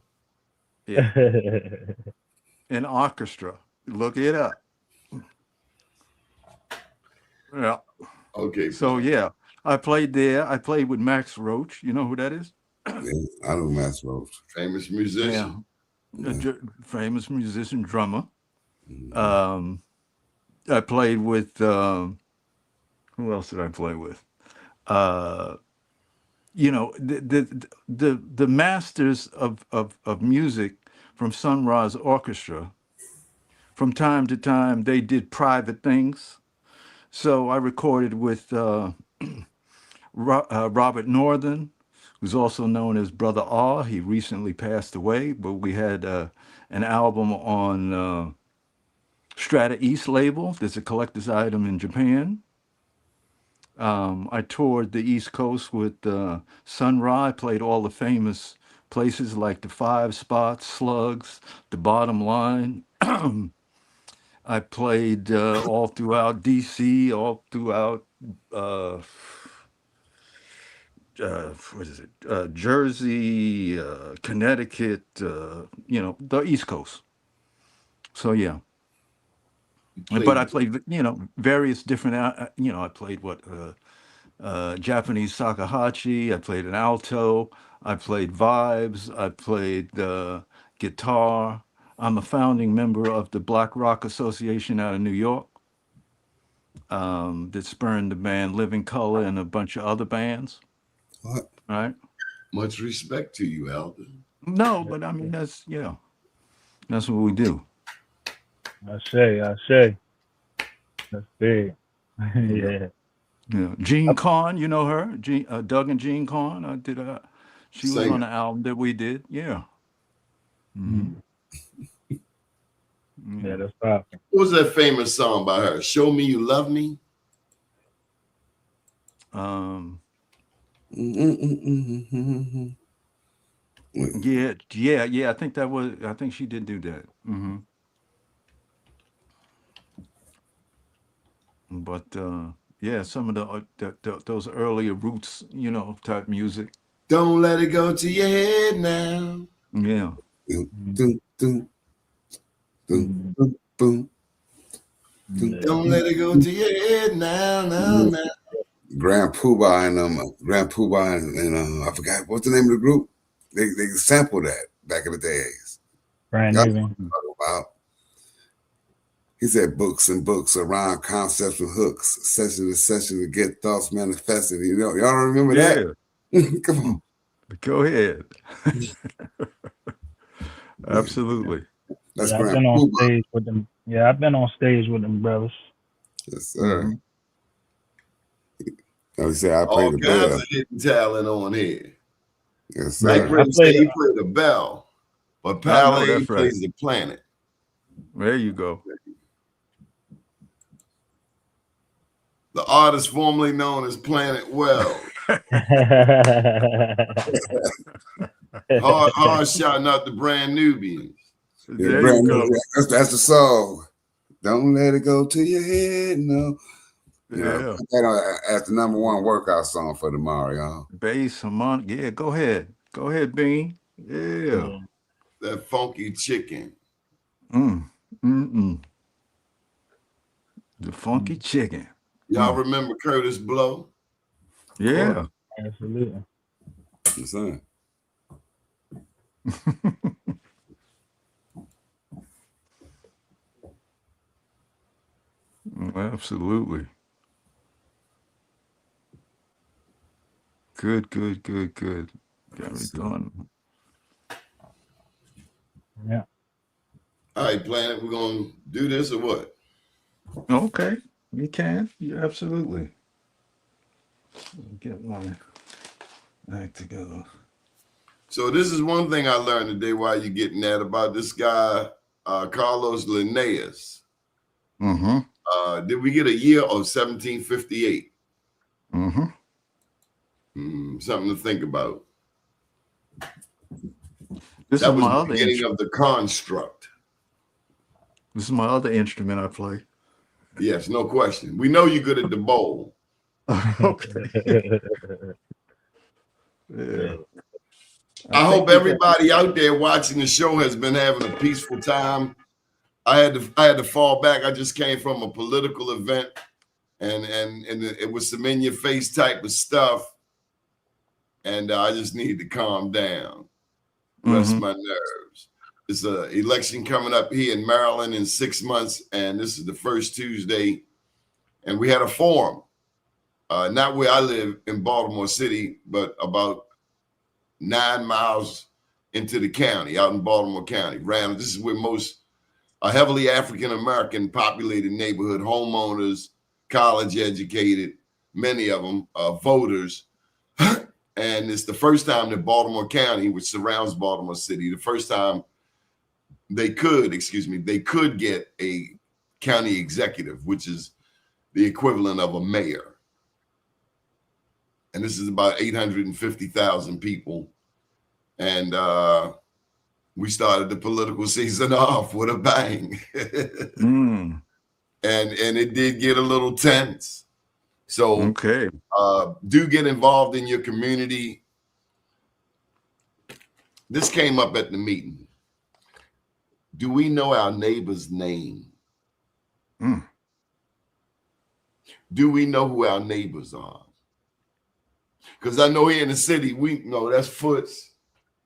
Yeah. An orchestra. Look it up. Yeah. Okay. So, yeah, I played there. I played with Max Roach. You know who that is? Yeah, I know Max Roach. Famous musician. Yeah. Famous musician, drummer. I played with who else did I play with? You know, the masters of music from Sunrise Orchestra. From time to time, they did private things. So I recorded with Robert Northern, who's also known as Brother R. He recently passed away, but we had an album on Strata East label. There's a collector's item in Japan. I toured the East Coast with Sun Ra. I played all the famous places like the Five Spots, Slugs, the Bottom Line. I played all throughout DC, all throughout what is it? Jersey, Connecticut, you know, the East Coast. So yeah. But I played, you know, various different, you know, I played Japanese shakuhachi, I played an alto, I played vibes, I played guitar. I'm a founding member of the Black Rock Association out of New York that spurned the band Living Color and a bunch of other bands. What? Right? Much respect to you, Elder. No, but I mean, that's, yeah, that's what we do. I say. That's big. Yeah. Yeah. Jean Carn, you know her? Doug and Jean Carn. She was on the album that we did. Yeah. Mm-hmm. Yeah, that's powerful. What was that famous song by her? Show Me You Love Me? Yeah. I think she did do that. Mm-hmm. But yeah, some of those earlier roots, you know, type music. Don't let it go to your head now. Yeah. Dun, dun, dun, dun, dun. Don't let it go to your head now. Grand Poobah and I forgot what's the name of the group. They sampled that back in the days. Brand Y'all new. know what I'm talking about. He said books and books around concepts and hooks, session to session to get thoughts manifested. You know, y'all don't remember that? Come on. Go ahead. Absolutely. That's Yeah, I've Grand been on Poobah. stage with them. Yeah, I've been on stage with them brothers. Yes, sir. Mhm. He said I play All the kinds bell. of hidden talent on here. Yes, Like sir. I Ray say, played. he played the bell, but I know Pally that's right. plays the planet. There you go. The artist formerly known as Planet Well. Hard shouting out the brand Nubians. Yeah, There you brand new. go. That's the song. Don't let it go to your head, no. You know, Yeah. put that on as the #1 workout song for tomorrow, y'all. Bass, harmonic. Yeah, go ahead. Go ahead, Bean. Yeah. That funky chicken. The funky chicken. Y'all remember Curtis Blow? Yeah. Absolutely. Yes, sir. Absolutely. Good. Got me done. Yeah. All right, Planet, we're going to do this or what? Okay. You can. Yeah, absolutely. Get my act together. So this is one thing I learned today while you're getting that about this guy, Carlos Linnaeus. Did we get a year of 1758? Something to think about. This That is was my the other beginning of the construct. This is my other instrument I play. Yes, no question. We know you're good at the bowl. Okay. Yeah. I hope everybody out there watching the show has been having a peaceful time. I had to fall back. I just came from a political event, and it was some in your face type of stuff, and I just need to calm down, rest my nerves. There's an election coming up here in Maryland in 6 months, and this is the first Tuesday, and we had a forum, not where I live in Baltimore City, but about 9 miles into the county, out in Baltimore County. This is where most a heavily African-American populated neighborhood, homeowners, college educated, many of them voters. And it's the first time that Baltimore County, which surrounds Baltimore City, the first time they could get a county executive, which is the equivalent of a mayor. And this is about 850,000 people. And we started the political season off with a bang. And it did get a little tense. So Okay. Do get involved in your community. This came up at the meeting. Do we know our neighbor's name? Do we know who our neighbors are? Because I know here in the city, we know that's Foots,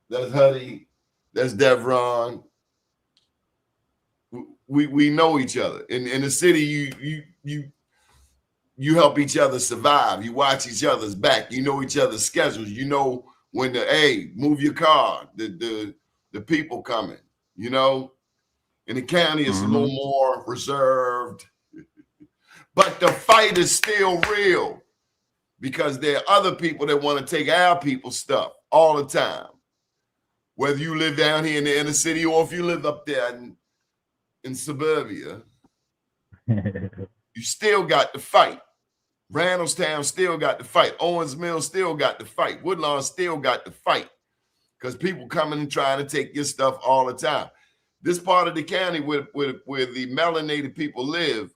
that's Huddy, that's Devron. We know each other. In the city, you help each other survive. You watch each other's back. You know each other's schedules. You know when move your car. The people coming. You know, in the county, it's a little more reserved. But the fight is still real because there are other people that want to take our people's stuff all the time. Whether you live down here in the inner city or if you live up there in suburbia, you still got to fight. Randallstown still got to fight. Owens Mills still got to fight. Woodlawn still got to fight because people coming and trying to take your stuff all the time. This part of the county where the melanated people live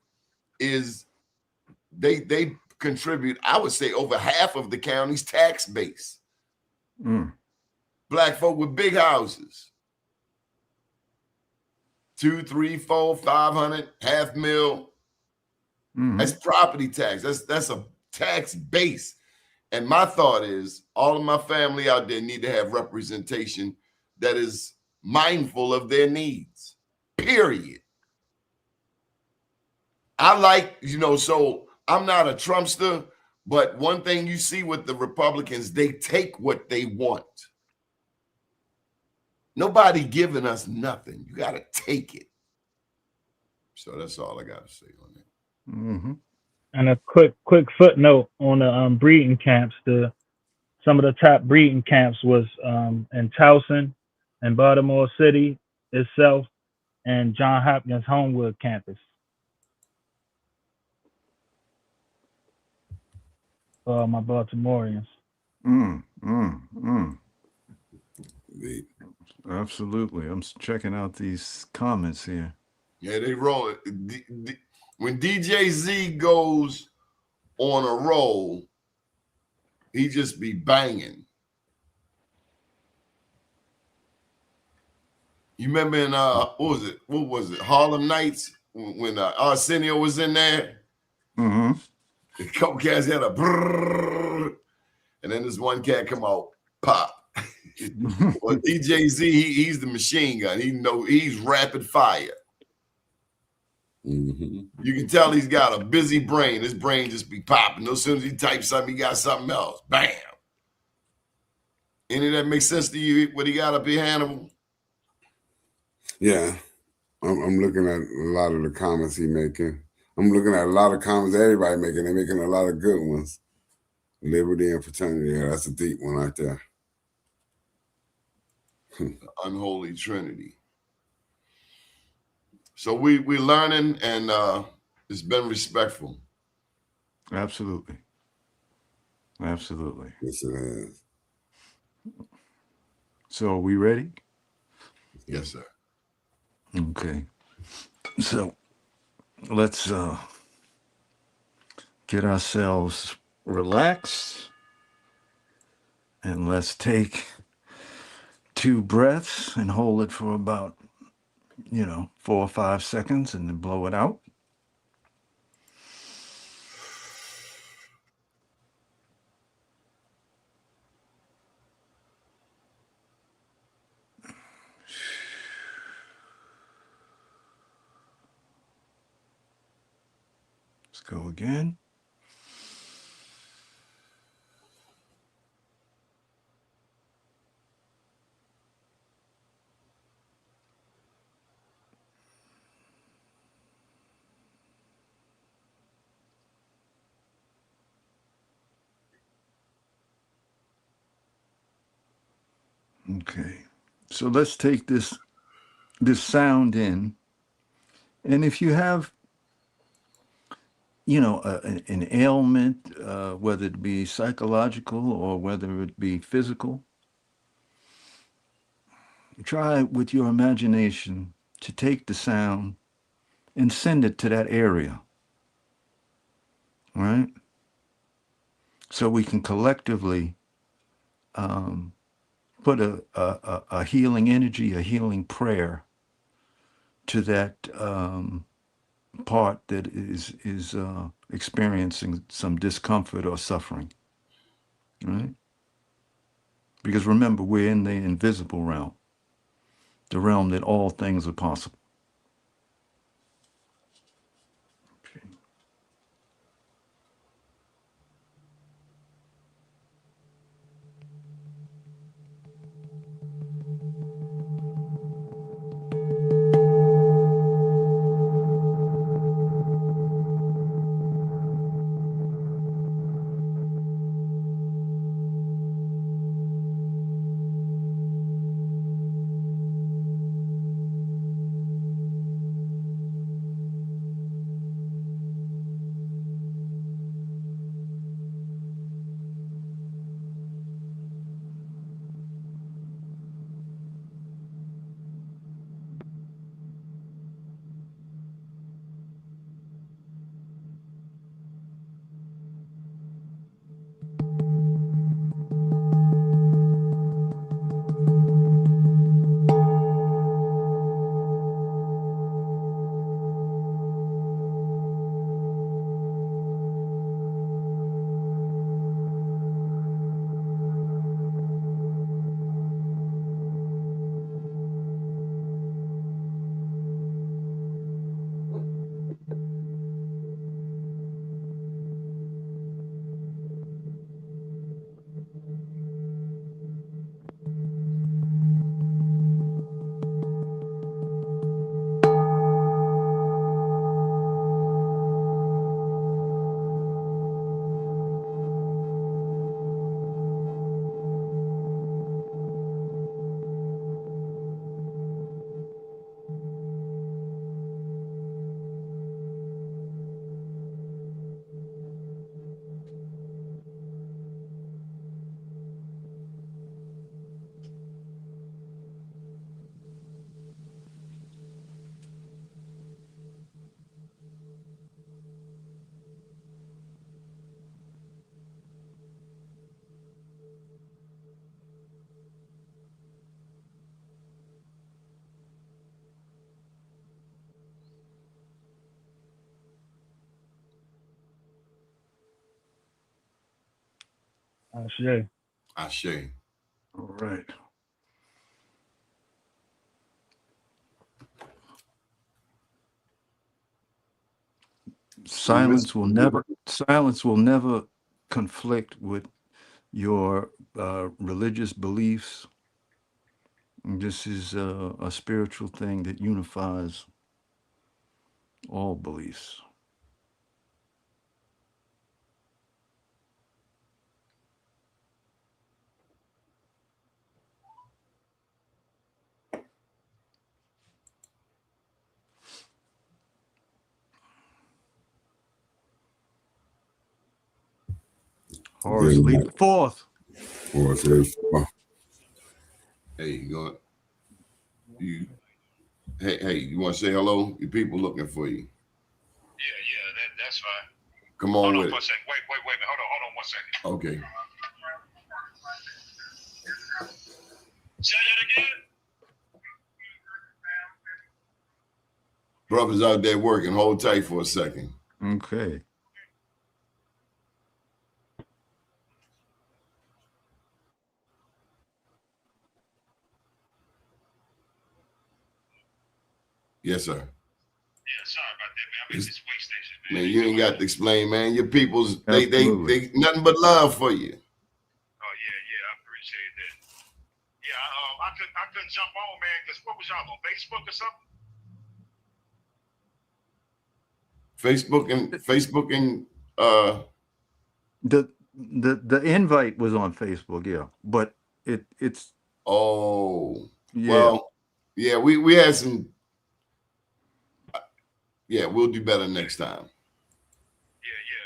is they contribute, I would say, over half of the county's tax base. Black folk with big houses. 2, 3, 4, 500, $500,000. That's property tax. That's a tax base. And my thought is all of my family out there need to have representation that is mindful of their needs, period. I like, so I'm not a Trumpster, but one thing you see with the Republicans, they take what they want. Nobody giving us nothing. You got to take it. So that's all I got to say on that. Mm-hmm. And a quick footnote on the breeding camps. Some of the top breeding camps was in Towson and Baltimore City itself, and John Hopkins Homewood campus. For my Baltimoreans. Absolutely. I'm checking out these comments here. Yeah, they roll it. When DJ Z goes on a roll, he just be banging. You remember in what was it? Harlem Nights when Arsenio was in there. Mm-hmm. The couple cats had a brrrr, and then this one cat come out pop. Well, DJ Z, he's the machine gun. He's rapid fire. Mm-hmm. You can tell he's got a busy brain. His brain just be popping. As soon as he types something, he got something else. Bam. Any of that make sense to you? What he got up here, Hannibal? Yeah, I'm looking at a lot of the comments he making. I'm looking at a lot of comments everybody making. They're making a lot of good ones. Liberty and fraternity. Yeah, that's a deep one right there. The unholy trinity. So we're learning, and it's been respectful. Absolutely. Yes, it is. So are we ready? Yes, sir. Okay. So let's get ourselves relaxed, and let's take 2 breaths and hold it for about 4 or 5 seconds and then blow it out. Let's go again. Okay, so let's take this sound in, and if you have, an ailment, whether it be psychological or whether it be physical, try with your imagination to take the sound and send it to that area, right? So we can collectively put a healing energy, a healing prayer to that part that is experiencing some discomfort or suffering, right? Because remember, we're in the invisible realm, the realm that all things are possible. Okay. Ashe. Ashe. All right. Silence will never conflict with your religious beliefs. This is a spiritual thing that unifies all beliefs. Horace, lead the fourth. Hey, hey, you want to say hello? Your people looking for you. Yeah, that's fine. Come on Hold on with for a it. second. Wait a minute. Hold on 1 second. Okay. Say that again. Brothers out there working. Hold tight for a second. Okay. Yes, sir. Yeah, sorry about that, man. I'm at this way station, man. Man, you ain't got to explain, man. Your people's they Absolutely. nothing but love for you. Oh yeah, I appreciate that. Yeah, I couldn't jump on, man, because what was y'all on Facebook or something? Facebook and The invite was on Facebook, yeah, but it's oh yeah. Well, yeah, we had some. Yeah, we'll do better next time. Yeah,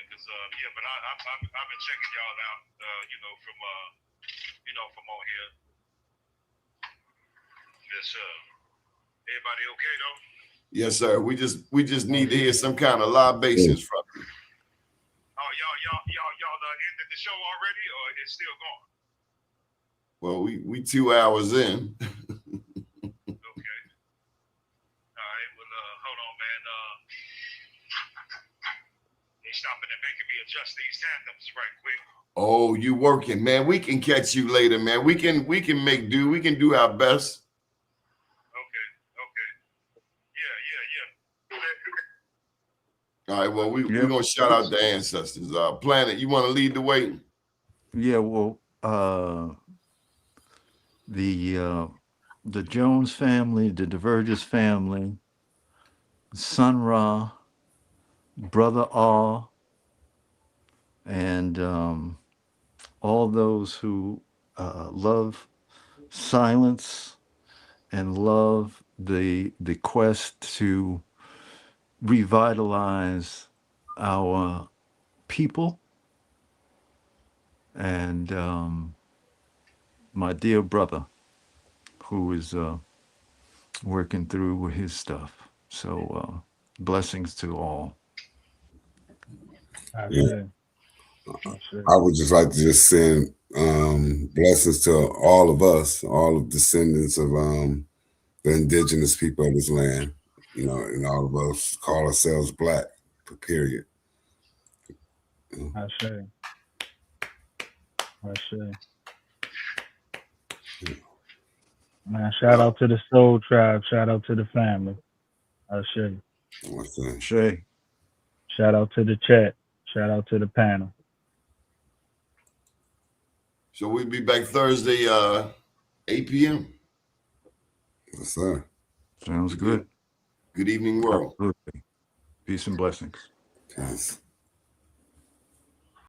because but I've been checking y'all out, from on here. Yes, everybody okay though? Yes, sir. We just need to hear some kind of libations from you. Oh, y'all ended the show already, or it's still going? Well, we 2 hours in. Okay. All right. Well, hold on, man. They stopping and making me adjust these tandems right quick. Oh, you working, man. We can catch you later, man. We can make do. We can do our best. Okay. Yeah. All right. Well, we're gonna shout out the ancestors. Planet, you want to lead the way? Yeah, well, the Jones family, the Divergis family, Sun Ra, Brother Ah, and all those who love silence and love the quest to revitalize our people, and my dear brother who is working through his stuff. So blessings to all. Ashe. I would just like to just send blessings to all of us, all of descendants of the indigenous people of this land, and all of us call ourselves Black, period. Ashe. Man, shout out to the Soul Tribe. Shout out to the family. Ashe. Shay. Shout out to the chat. Shout out to the panel. So we'll be back Thursday, 8 p.m. Yes, sir. Sounds good. Good evening, world. Absolutely. Peace and blessings. Yes.